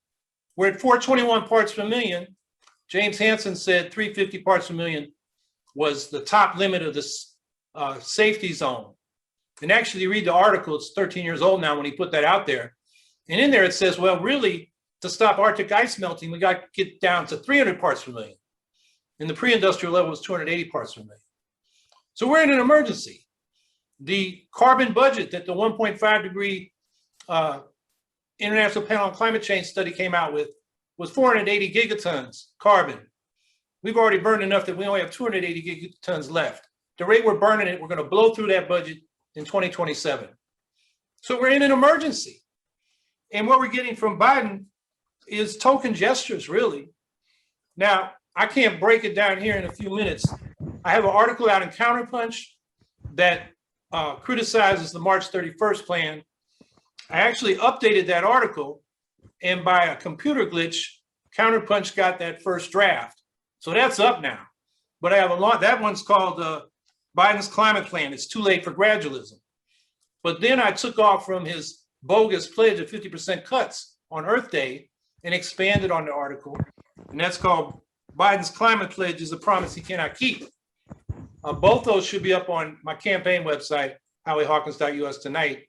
[SPEAKER 11] We're at 421 parts per million. James Hansen said 350 parts per million was the top limit of this safety zone. And actually, you read the article, it's 13 years old now when he put that out there. And in there it says, well, really, to stop Arctic ice melting, we got to get down to 300 parts per million. And the pre-industrial level was 280 parts per million. So we're in an emergency. The carbon budget that the 1.5 degree International Panel on Climate Change study came out with was 480 gigatons carbon. We've already burned enough that we only have 280 gigatons left. The rate we're burning it, we're going to blow through that budget in 2027. So we're in an emergency. And what we're getting from Biden is token gestures, really. Now, I can't break it down here in a few minutes. I have an article out in Counterpunch that criticizes the March 31st plan. I actually updated that article, and by a computer glitch, Counterpunch got that first draft. So that's up now. But I have a lot, that one's called Biden's Climate Plan. It's too late for gradualism. But then I took off from his bogus pledge of 50% cuts on Earth Day and expanded on the article. And that's called Biden's Climate Pledge is a Promise He Cannot Keep. Both those should be up on my campaign website, howiehawkins.us tonight.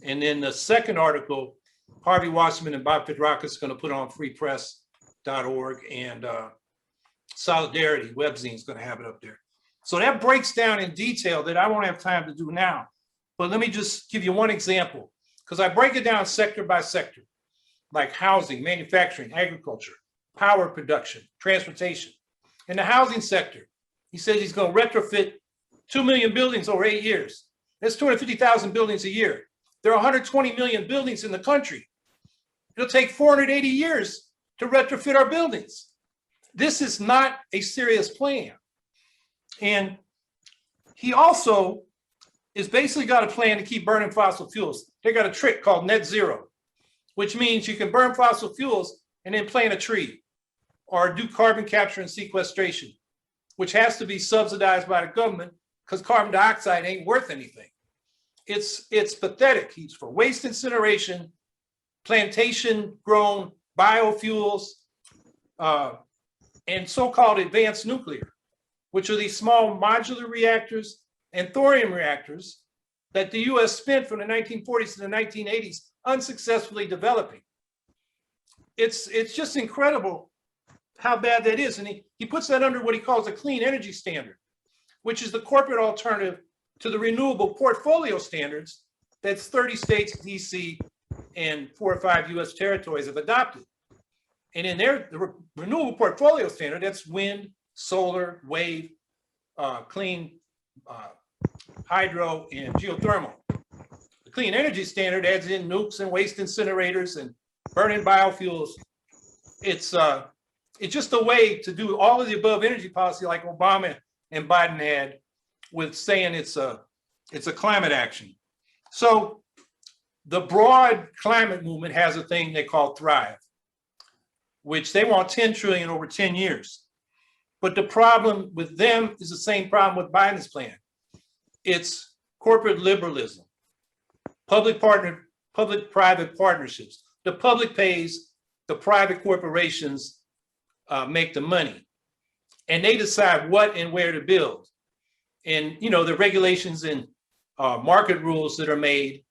[SPEAKER 11] And then the second article, Harvey Wasserman and Bob Petraka is going to put on freepress.org, and Solidarity Webzine is going to have it up there. So that breaks down in detail that I won't have time to do now. But let me just give you one example, because I break it down sector by sector, like housing, manufacturing, agriculture, power production, transportation. In the housing sector, he says he's going to retrofit 2 million buildings over 8 years. That's 250,000 buildings a year. There are 120 million buildings in the country. It'll take 480 years to retrofit our buildings. This is not a serious plan. And he also is basically got a plan to keep burning fossil fuels. They got a trick called net zero, which means you can burn fossil fuels and then plant a tree or do carbon capture and sequestration, which has to be subsidized by the government because carbon dioxide ain't worth anything. It's pathetic. He's for waste incineration, plantation grown biofuels, and so-called advanced nuclear, which are these small modular reactors and thorium reactors that the US spent from the 1940s to the 1980s unsuccessfully developing. It's just incredible how bad that is. And he puts that under what he calls a clean energy standard, which is the corporate alternative to the renewable portfolio standards that's 30 states, DC, and 4 or 5 US territories have adopted. And in the renewable portfolio standard, that's wind, solar, wave, clean hydro, and geothermal. The clean energy standard adds in nukes and waste incinerators and burning biofuels. It's just a way to do all of the above energy policy like Obama and Biden had with saying it's a climate action. So the broad climate movement has a thing they call Thrive, which they want 10 trillion over 10 years. But the problem with them is the same problem with Biden's plan. It's corporate liberalism, public-private partnerships. The public pays, the private corporations make the money, and they decide what and where to build. And the regulations and market rules that are made.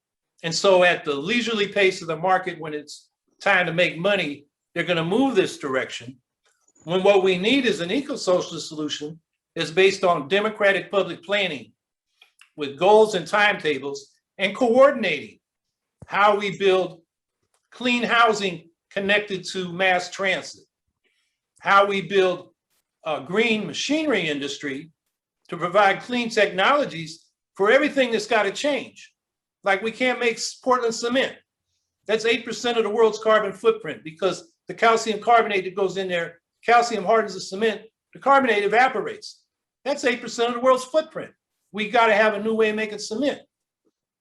[SPEAKER 11] And so at the leisurely pace of the market, when it's time to make money, they're going to move this direction. When what we need is an eco-socialist solution that's based on democratic public planning with goals and timetables and coordinating how we build clean housing connected to mass transit, how we build a green machinery industry to provide clean technologies for everything that's got to change. Like we can't make Portland cement. That's 8% of the world's carbon footprint because the calcium carbonate that goes in there, calcium hardens the cement, the carbonate evaporates. That's 8% of the world's footprint. We got to have a new way of making cement.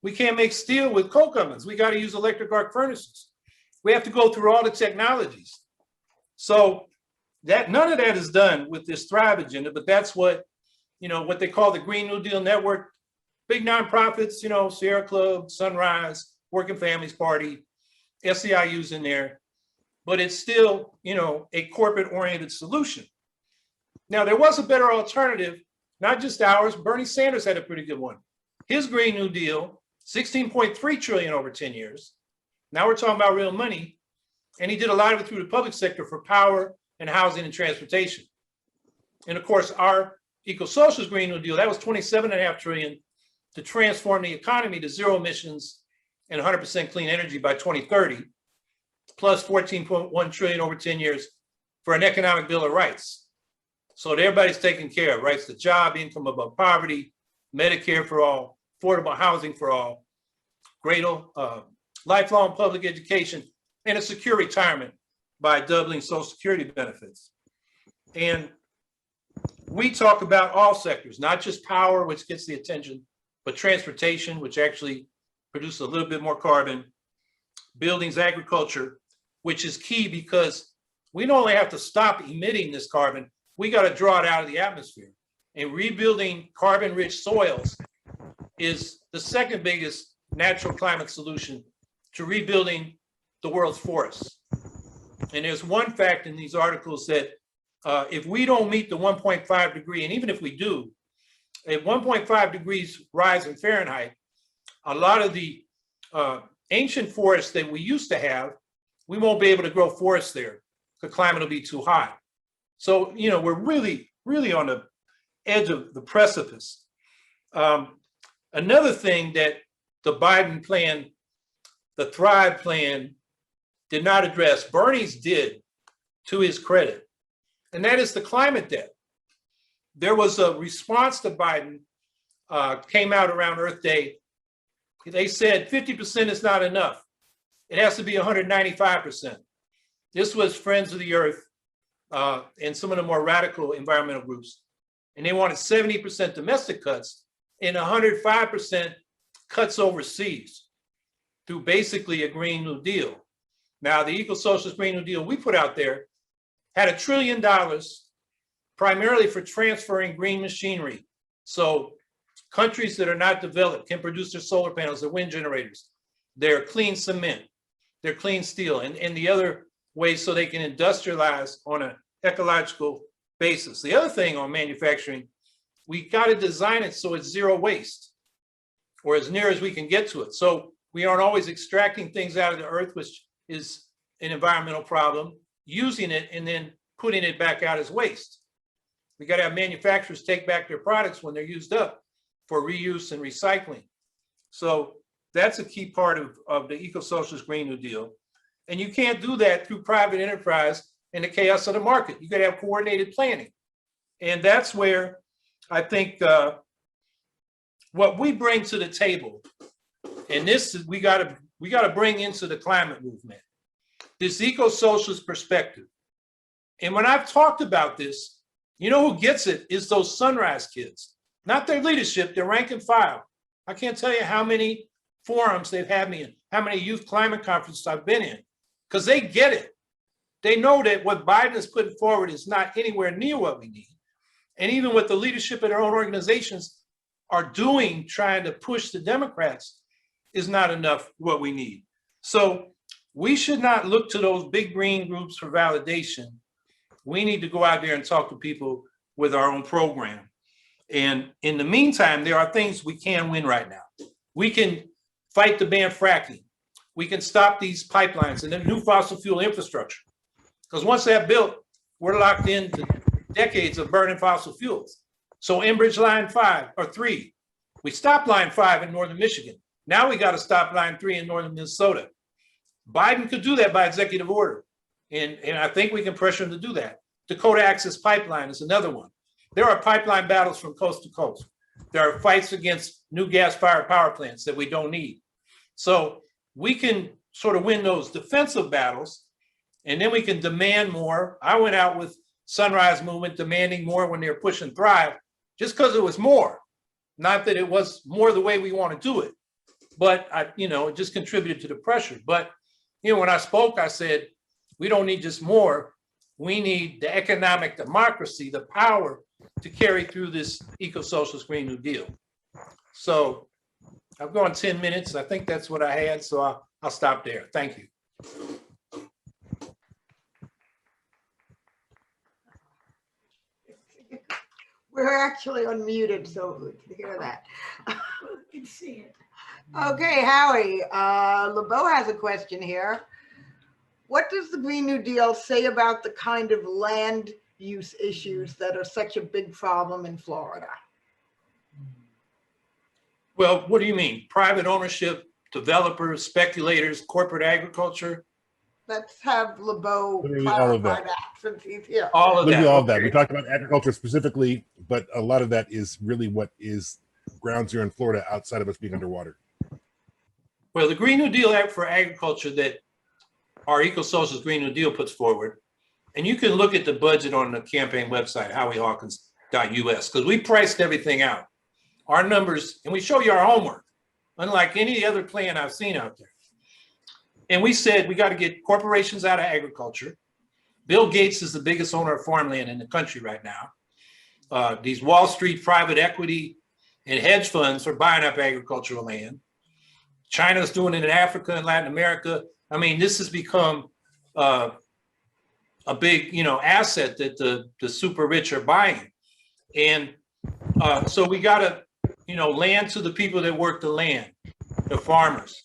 [SPEAKER 11] We can't make steel with coke ovens. We got to use electric arc furnaces. We have to go through all the technologies. So that none of that is done with this Thrive agenda, but that's what, what they call the Green New Deal Network, big nonprofits, Sierra Club, Sunrise, Working Families Party, SEIU's in there, but it's still, a corporate-oriented solution. Now, there was a better alternative, not just ours. Bernie Sanders had a pretty good one. His Green New Deal, 16.3 trillion over 10 years. Now we're talking about real money. And he did a lot of it through the public sector for power and housing and transportation. And of course, our eco-socialist Green New Deal, that was 27.5 trillion to transform the economy to zero emissions and 100% clean energy by 2030. plus 14.1 trillion over 10 years for an economic bill of rights. So that everybody's taken care of, rights to job, income above poverty, Medicare for all, affordable housing for all, great lifelong public education, and a secure retirement by doubling Social Security benefits. And we talk about all sectors, not just power, which gets the attention, but transportation, which actually produces a little bit more carbon, buildings, agriculture, which is key because we don't only have to stop emitting this carbon, we got to draw it out of the atmosphere. And rebuilding carbon-rich soils is the second biggest natural climate solution to rebuilding the world's forests. And there's one fact in these articles that if we don't meet the 1.5 degree, and even if we do, at 1.5 degrees rise in Fahrenheit, a lot of the ancient forests that we used to have, we won't be able to grow forests there. The climate will be too hot. So, you know, we're really, really on the edge of the precipice. Another thing that the Biden plan, the Thrive plan, did not address, Bernie's did, to his credit, and that is the climate debt. There was a response to Biden, came out around Earth Day. They said 50% is not enough. It has to be 195%. This was Friends of the Earth and some of the more radical environmental groups. And they wanted 70% domestic cuts and 105% cuts overseas through basically a Green New Deal. Now, the Eco-Socialist Green New Deal we put out there had $1 trillion primarily for transferring green machinery. So countries that are not developed can produce their solar panels, their wind generators, their clean cement, their clean steel, and the other ways so they can industrialize on an ecological basis. The other thing on manufacturing, we got to design it so it's zero waste, or as near as we can get to it. So we aren't always extracting things out of the earth, which is an environmental problem, using it and then putting it back out as waste. We got to have manufacturers take back their products when they're used up for reuse and recycling. So that's a key part of the Eco-Socialist Green New Deal. And you can't do that through private enterprise and the chaos of the market. You got to have coordinated planning. And that's where I think what we bring to the table, and this is, we got to bring into the climate movement, this eco-socialist perspective. And when I've talked about this, you know who gets it is those Sunrise kids, not their leadership, their rank and file. I can't tell you how many forums they've had me in, how many youth climate conferences I've been in, because they get it. They know that what Biden is putting forward is not anywhere near what we need. And even what the leadership of their own organizations are doing, trying to push the Democrats, is not enough what we need. So we should not look to those big green groups for validation. We need to go out there and talk to people with our own program. And in the meantime, there are things we can win right now. We can fight to ban fracking. We can stop these pipelines and the new fossil fuel infrastructure. Because once they're built, we're locked into decades of burning fossil fuels. So Enbridge Line 5 or 3, we stopped Line 5 in northern Michigan. Now we got to stop Line 3 in northern Minnesota. Biden could do that by executive order. And I think we can pressure him to do that. Dakota Access Pipeline is another one. There are pipeline battles from coast to coast. There are fights against new gas-fired power plants that we don't need. So we can sort of win those defensive battles, and then we can demand more. I went out with Sunrise Movement demanding more when they were pushing Thrive, just because it was more. Not that it was more the way we want to do it, but it just contributed to the pressure. But when I spoke, I said, we don't need just more. We need the economic democracy, the power to carry through this eco-socialist Green New Deal. So I've gone 10 minutes. I think that's what I had. So I'll stop there. Thank you.
[SPEAKER 10] We're actually unmuted, so we can hear that. We can see it. Okay, Howie, LeBeau has a question here. What does the Green New Deal say about the kind of land use issues that are such a big problem in Florida?
[SPEAKER 11] Well, what do you mean? Private ownership, developers, speculators, corporate agriculture?
[SPEAKER 10] let's have LeBeau
[SPEAKER 1] Literally all of
[SPEAKER 10] clarify
[SPEAKER 1] that.
[SPEAKER 10] that since he's here.
[SPEAKER 11] All of
[SPEAKER 1] Literally
[SPEAKER 11] that.
[SPEAKER 1] all of that.
[SPEAKER 11] Okay.
[SPEAKER 1] We talked about agriculture specifically, but a lot of that is really what is ground zero in Florida outside of us being underwater.
[SPEAKER 11] Well, the Green New Deal Act for Agriculture that our Eco-Socialist Green New Deal puts forward, and you can look at the budget on the campaign website, howiehawkins.us, because we priced everything out. Our numbers, and we show you our homework, unlike any other plan I've seen out there. And we said we got to get corporations out of agriculture. Bill Gates is the biggest owner of farmland in the country right now. These Wall Street private equity and hedge funds are buying up agricultural land. China's doing it in Africa and Latin America. I mean, this has become a big, asset that the super rich are buying. And so we got to, land to the people that work the land, the farmers.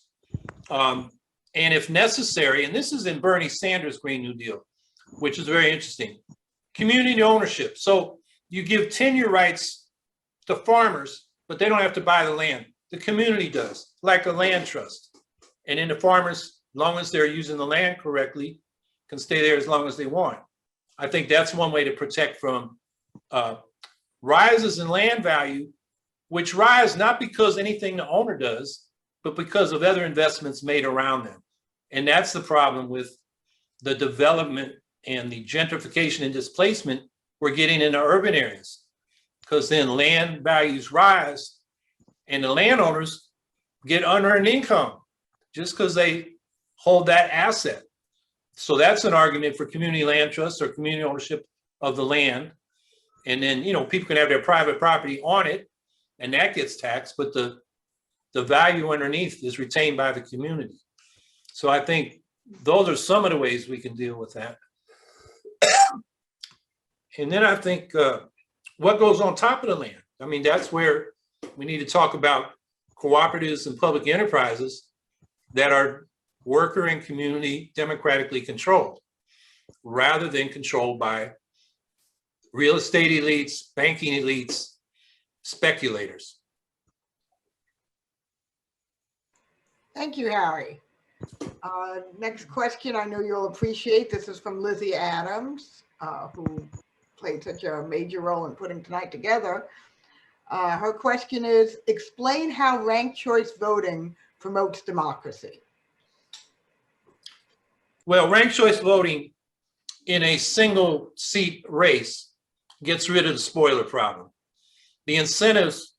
[SPEAKER 11] And if necessary, and this is in Bernie Sanders' Green New Deal, which is very interesting, community ownership. So you give tenure rights to farmers, but they don't have to buy the land. The community does, like a land trust. And then the farmers, as long as they're using the land correctly, can stay there as long as they want. I think that's one way to protect from rises in land value, which rise not because anything the owner does, but because of other investments made around them. And that's the problem with the development and the gentrification and displacement we're getting in the urban areas, because then land values rise and the landowners get unearned income just because they hold that asset. So that's an argument for community land trusts or community ownership of the land. And then, people can have their private property on it and that gets taxed, but the value underneath is retained by the community. So I think those are some of the ways we can deal with that. And then I think what goes on top of the land? I mean, that's where we need to talk about cooperatives and public enterprises that are worker and community democratically controlled, rather than controlled by real estate elites, banking elites, speculators.
[SPEAKER 10] Thank you, Harry. Next question, I know you'll appreciate. This is from Lizzie Adams, who played such a major role in putting tonight together. Her question is, explain how ranked choice voting promotes democracy.
[SPEAKER 11] Well, ranked choice voting in a single seat race gets rid of the spoiler problem. The incentives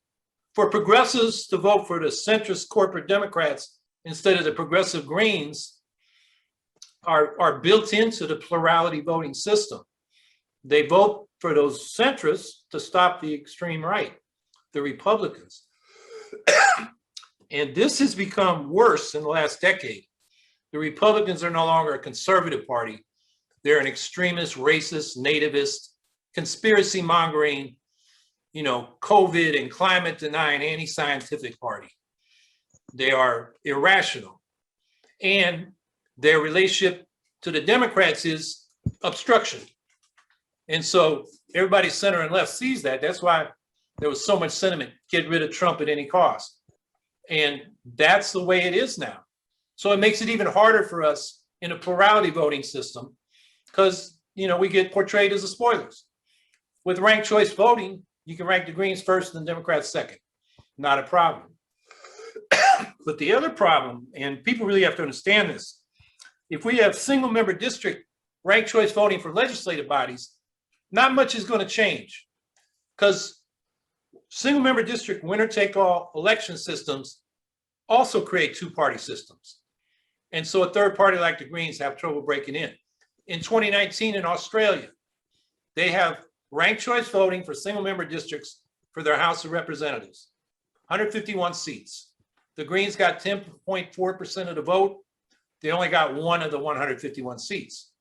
[SPEAKER 11] for progressives to vote for the centrist corporate Democrats instead of the progressive Greens are built into the plurality voting system. They vote for those centrists to stop the extreme right, the Republicans. And this has become worse in the last decade. The Republicans are no longer a conservative party. They're an extremist, racist, nativist, conspiracy mongering, COVID and climate denying anti-scientific party. They are irrational. And their relationship to the Democrats is obstruction. And so everybody center and left sees that. That's why there was so much sentiment, get rid of Trump at any cost. And that's the way it is now. So it makes it even harder for us in a plurality voting system because, we get portrayed as the spoilers. With ranked choice voting, you can rank the Greens first and the Democrats second. Not a problem. But the other problem, and people really have to understand this, if we have single member district ranked choice voting for legislative bodies, not much is going to change because single member district winner take all election systems also create two-party systems. And so a third party like the Greens have trouble breaking in. In 2019 in Australia, they have ranked choice voting for single member districts for their House of Representatives, 151 seats. The Greens got 10.4% of the vote. They only got one of the 151 seats.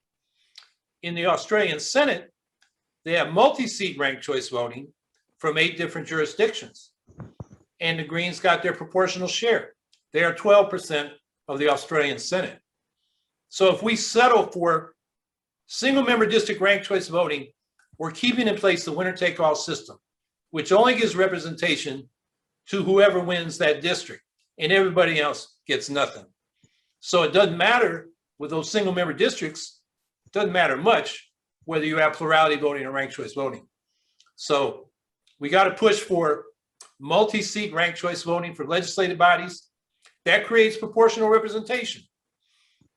[SPEAKER 11] In the Australian Senate, they have multi-seat ranked choice voting from 8 different jurisdictions. And the Greens got their proportional share. They are 12% of the Australian Senate. So if we settle for single member district ranked choice voting, we're keeping in place the winner take all system, which only gives representation to whoever wins that district and everybody else gets nothing. So it doesn't matter with those single member districts, it doesn't matter much whether you have plurality voting or ranked choice voting. So we got to push for multi-seat ranked choice voting for legislative bodies. That creates proportional representation.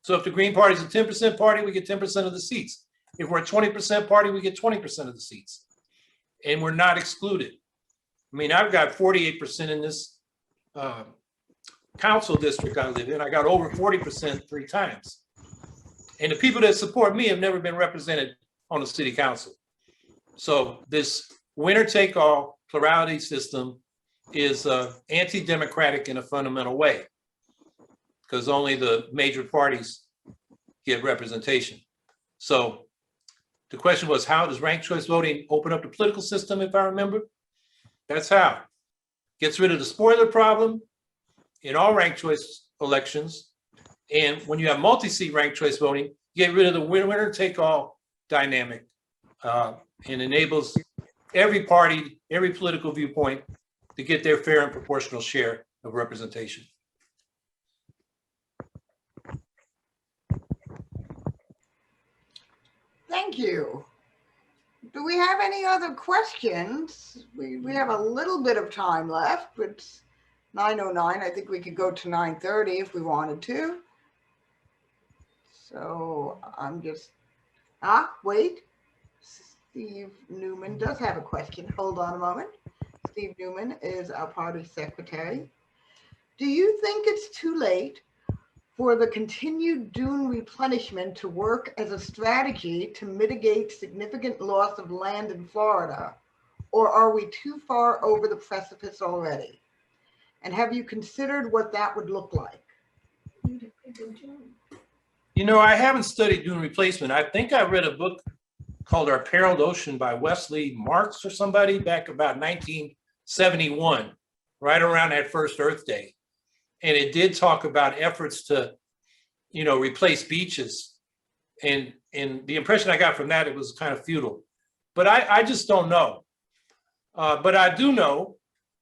[SPEAKER 11] So if the Green Party is a 10% party, we get 10% of the seats. If we're a 20% party, we get 20% of the seats. And we're not excluded. I mean, I've got 48% in this council district I live in. I got over 40% 3 times. And the people that support me have never been represented on the city council. So this winner take all plurality system is anti-democratic in a fundamental way, because only the major parties get representation. So the question was, how does ranked choice voting open up the political system, if I remember? That's how. Gets rid of the spoiler problem in all ranked choice elections. And when you have multi-seat ranked choice voting, you get rid of the winner take all dynamic and enables every party, every political viewpoint to get their fair and proportional share of representation.
[SPEAKER 10] Thank you. Do we have any other questions? We have a little bit of time left, but it's 9:09. I think we could go to 9:30 if we wanted to. So I'm just, wait. Steve Newman does have a question. Hold on a moment. Steve Newman is our party secretary. Do you think it's too late for the continued dune replenishment to work as a strategy to mitigate significant loss of land in Florida? Or are we too far over the precipice already? And have you considered what that would look like?
[SPEAKER 11] You know, I haven't studied dune replacement. I think I read a book called Our Periled Ocean by Wesley Marks or somebody back about 1971, right around that first Earth Day. And it did talk about efforts to, you know, replace beaches. And the impression I got from that, it was kind of futile. But I just don't know. But I do know,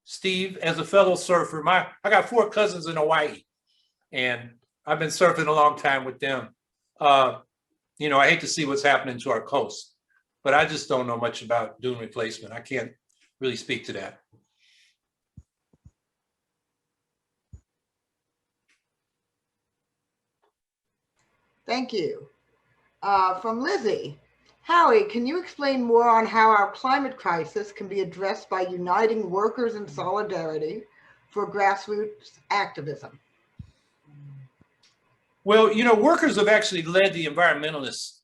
[SPEAKER 11] Steve, as a fellow surfer, I got 4 cousins in Hawaii, and I've been surfing a long time with them. You know, I hate to see what's happening to our coast, but I just don't know much about dune replacement. I can't really speak to that.
[SPEAKER 10] Thank you. From Lizzie. Howie, can you explain more on how our climate crisis can be addressed by uniting workers in solidarity for grassroots activism?
[SPEAKER 11] Well, you know, workers have actually led the environmentalists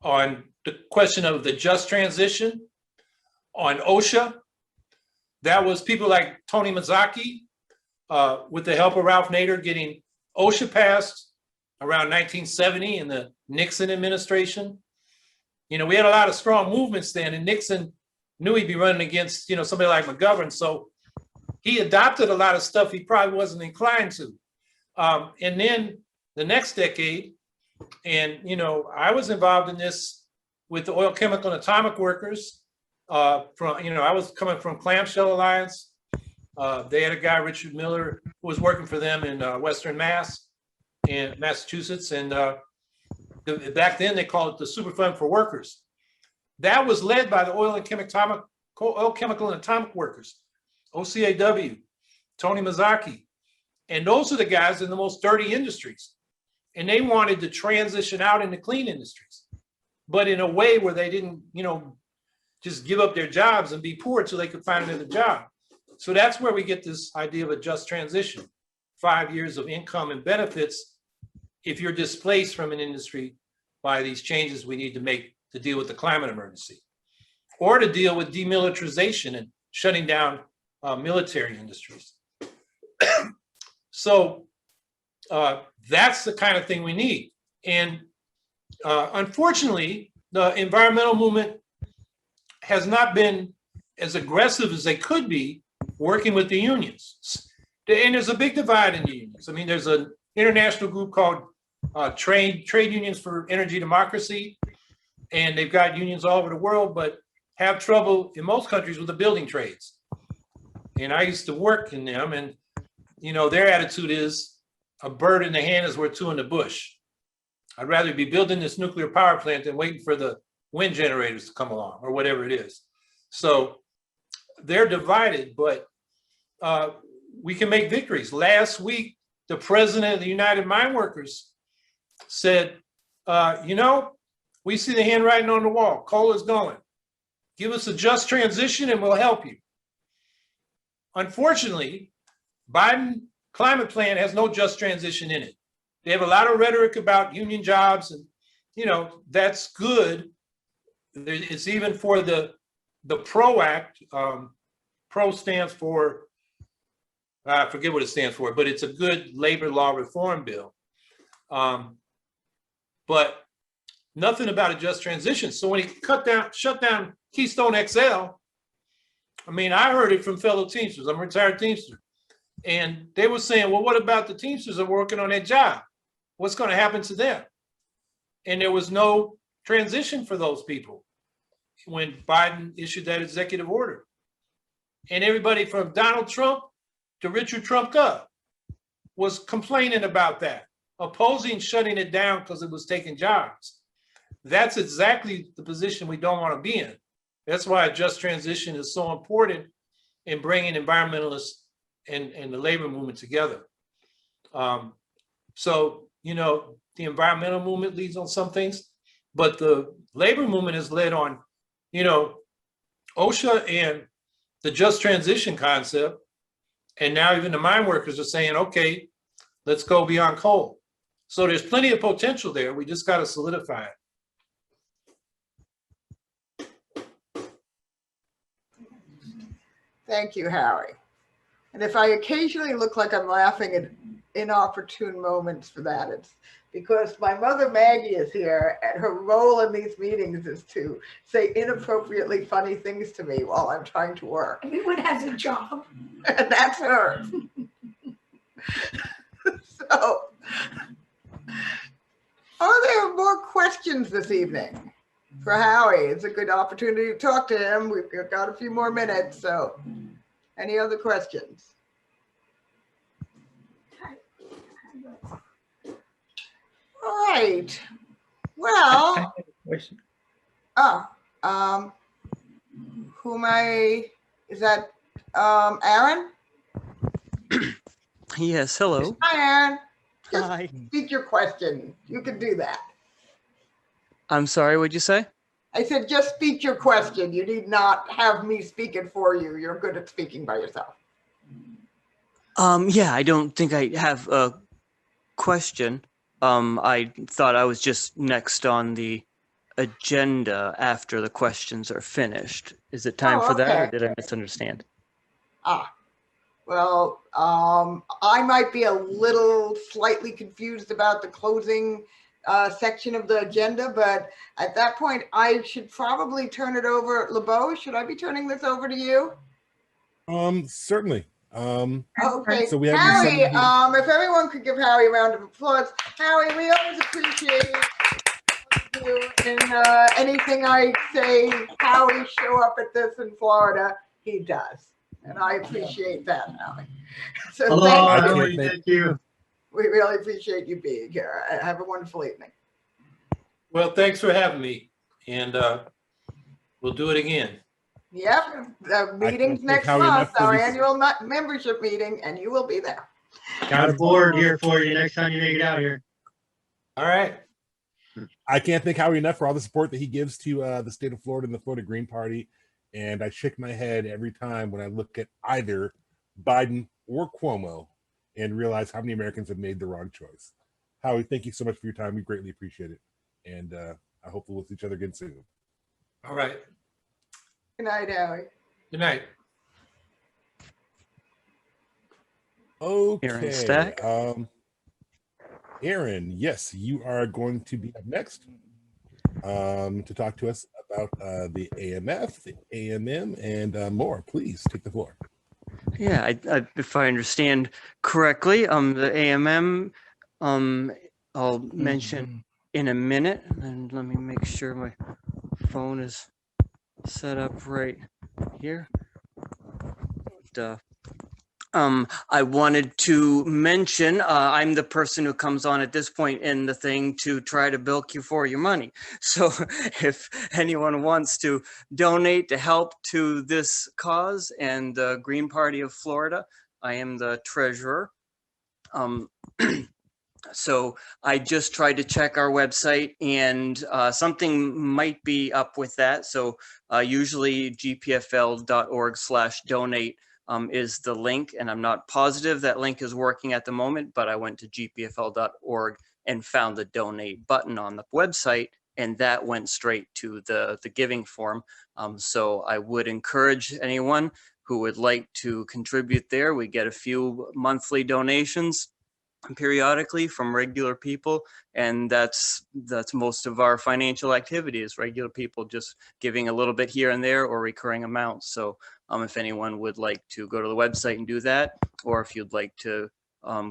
[SPEAKER 11] on the question of the just transition, on OSHA. That was people like Tony Mazzocchi, with the help of Ralph Nader, getting OSHA passed around 1970 in the Nixon administration. You know, we had a lot of strong movements then, and Nixon knew he'd be running against, you know, somebody like McGovern. So he adopted a lot of stuff he probably wasn't inclined to. And then the next decade, and, you know, I was involved in this with the oil, chemical, and atomic workers. From, you know, I was coming from Clamshell Alliance. They had a guy, Richard Miller, who was working for them in Western Mass in Massachusetts. And back then they called it the Superfund for Workers. That was led by the oil, chemical, and atomic workers, OCAW, Tony Mazzocchi. And those are the guys in the most dirty industries. And they wanted to transition out into clean industries, but in a way where they didn't, you know, just give up their jobs and be poor until they could find another job. So that's where we get this idea of a just transition, 5 years of income and benefits if you're displaced from an industry by these changes we need to make to deal with the climate emergency, or to deal with demilitarization and shutting down military industries. So that's the kind of thing we need. And unfortunately, the environmental movement has not been as aggressive as they could be working with the unions. And there's a big divide in the unions. I mean, there's an international group called Trade Unions for Energy Democracy, and they've got unions all over the world, but have trouble in most countries with the building trades. And I used to work in them, and, you know, their attitude is a bird in the hand is worth 2 in the bush. I'd rather be building this nuclear power plant than waiting for the wind generators to come along or whatever it is. So they're divided, but we can make victories. Last week, the president of the United Mine Workers said, you know, we see the handwriting on the wall. Coal is going. Give us a just transition and we'll help you. Unfortunately, Biden climate plan has no just transition in it. They have a lot of rhetoric about union jobs, and you know that's good. It's even for the PRO Act. PRO stands for, I forget what it stands for, but it's a good labor law reform bill. But nothing about a just transition. So when he shut down Keystone XL, I mean, I heard it from fellow Teamsters. I'm a retired Teamster. And they were saying, well, what about the Teamsters that are working on that job? What's going to happen to them? And there was no transition for those people when Biden issued that executive order. And everybody from Donald Trump to Richard Trumka was complaining about that, opposing shutting it down because it was taking jobs. That's exactly the position we don't want to be in. That's why a just transition is so important in bringing environmentalists and the labor movement together. So, you know, the environmental movement leads on some things, but the labor movement is led on, you know, OSHA and the just transition concept. And now even the mine workers are saying, okay, let's go beyond coal. So there's plenty of potential there. We just got to solidify it.
[SPEAKER 10] Thank you, Howie. And if I occasionally look like I'm laughing at inopportune moments for that, it's because my mother Maggie is here and her role in these meetings is to say inappropriately funny things to me while I'm trying to work.
[SPEAKER 12] Everyone has a job.
[SPEAKER 10] And that's her. So, are there more questions this evening for Howie? It's a good opportunity to talk to him. We've got a few more minutes, so any other questions? All right. Well, is that Aaron?
[SPEAKER 13] Yes, hello.
[SPEAKER 10] Hi, Aaron. Just
[SPEAKER 13] Hi.
[SPEAKER 10] speak your question. You can do that.
[SPEAKER 13] I'm sorry, what'd you say?
[SPEAKER 10] I said, just speak your question. You need not have me speak it for you. You're good at speaking by yourself.
[SPEAKER 13] Yeah, I don't think I have a question. I thought I was just next on the agenda after the questions are finished. Is it time for that, or
[SPEAKER 10] okay.
[SPEAKER 13] did I misunderstand?
[SPEAKER 10] Well, I might be a little slightly confused about the closing section of the agenda, but at that point, I should probably turn it over. LeBeau, should I be turning this over to you?
[SPEAKER 1] Certainly.
[SPEAKER 10] Okay,
[SPEAKER 1] So we have
[SPEAKER 10] Howie, if everyone could give Howie a round of applause. Howie, we always appreciate you. And anything I say, Howie, show up at this in Florida, he does. And I appreciate that, Howie. So
[SPEAKER 5] Hello,
[SPEAKER 10] thank you.
[SPEAKER 5] Howie, thank you.
[SPEAKER 10] We really appreciate you being here. Have a wonderful evening.
[SPEAKER 11] Well, thanks for having me. And we'll do it again.
[SPEAKER 10] Yep, the meeting's next month, our annual membership meeting, and you will be there.
[SPEAKER 5] Got a board here for you next time you make it out here.
[SPEAKER 11] All right.
[SPEAKER 1] I can't thank Howie enough for all the support that he gives to the state of Florida and the Florida Green Party. And I shake my head every time when I look at either Biden or Cuomo and realize how many Americans have made the wrong choice. Howie, thank you so much for your time. We greatly appreciate it. And I hope we'll see each other again soon.
[SPEAKER 11] All right.
[SPEAKER 10] Good night, Howie.
[SPEAKER 11] Good night.
[SPEAKER 1] Okay.
[SPEAKER 13] Aaron Stack.
[SPEAKER 1] Aaron, yes, you are going to be up next to talk to us about the AMF, the AMM, and more. Please take the floor.
[SPEAKER 13] Yeah, if I understand correctly, the AMM, I'll mention in a minute, and let me make sure my phone is set up right here. I wanted to mention, I'm the person who comes on at this point in the thing to try to bilk you for your money. So if anyone wants to donate to help to this cause and the Green Party of Florida, I am the treasurer. So I just tried to check our website, and something might be up with that. So usually gpfl.org/donate is the link, and I'm not positive that link is working at the moment, but I went to gpfl.org and found the donate button on the website, and that went straight to the giving form. So I would encourage anyone who would like to contribute there. We get a few monthly donations periodically from regular people, and that's most of our financial activity is regular people just giving a little bit here and there or recurring amounts. So if anyone would like to go to the website and do that, or if you'd like to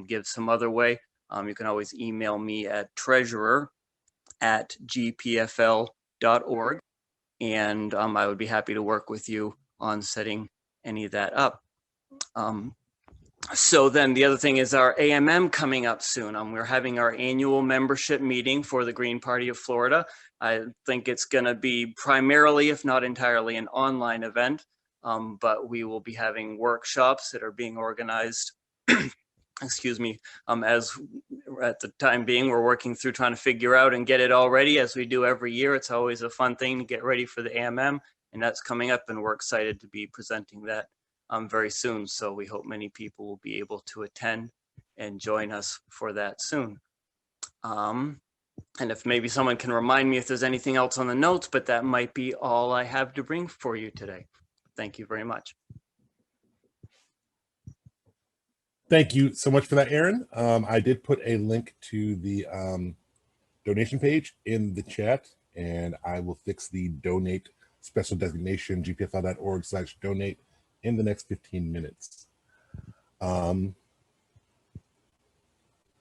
[SPEAKER 13] give some other way, you can always email me at treasurer@gpfl.org, and I would be happy to work with you on setting any of that up. So then the other thing is our AMM coming up soon. We're having our annual membership meeting for the Green Party of Florida. I think it's going to be primarily, if not entirely, an online event, but we will be having workshops that are being organized. Excuse me, as at the time being, we're working through trying to figure out and get it all ready as we do every year. It's always a fun thing to get ready for the AMM, and that's coming up, and we're excited to be presenting that very soon. So we hope many people will be able to attend and join us for that soon. And if maybe someone can remind me if there's anything else on the notes, but that might be all I have to bring for you today. Thank you very much.
[SPEAKER 1] Thank you so much for that, Aaron. I did put a link to the donation page in the chat, and I will fix the donate special designation gpfl.org/donate in the next 15 minutes.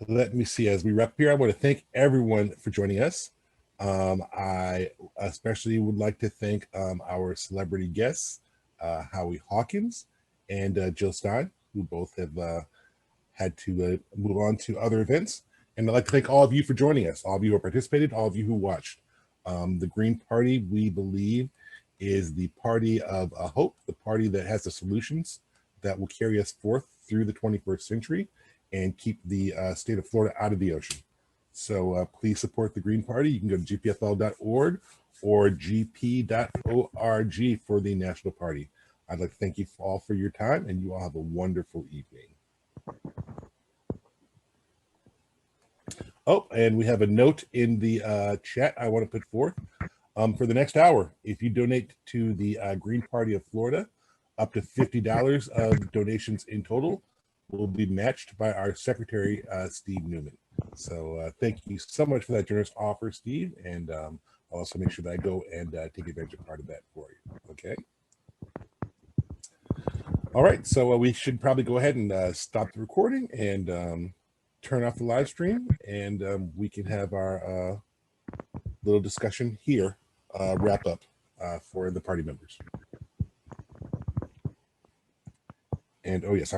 [SPEAKER 1] Let me see, as we wrap here, I want to thank everyone for joining us. I especially would like to thank our celebrity guests, Howie Hawkins and Jill Stein, who both have had to move on to other events. And I'd like to thank all of you for joining us, all of you who participated, all of you who watched. The Green Party, we believe, is the party of hope, the party that has the solutions that will carry us forth through the 21st century and keep the state of Florida out of the ocean. So please support the Green Party. You can go to gpfl.org or gp.org for the National Party. I'd like to thank you all for your time, and you all have a wonderful evening. Oh, and we have a note in the chat I want to put forth. For the next hour, if you donate to the Green Party of Florida, up to $50 of donations in total will be matched by our Secretary, Steve Newman. So thank you so much for that generous offer, Steve. And I'll also make sure that I go and take advantage of part of that for you. Okay. All right. So we should probably go ahead and stop the recording and turn off the live stream, and we can have our little discussion here wrap up for the party members. And oh yes, I'm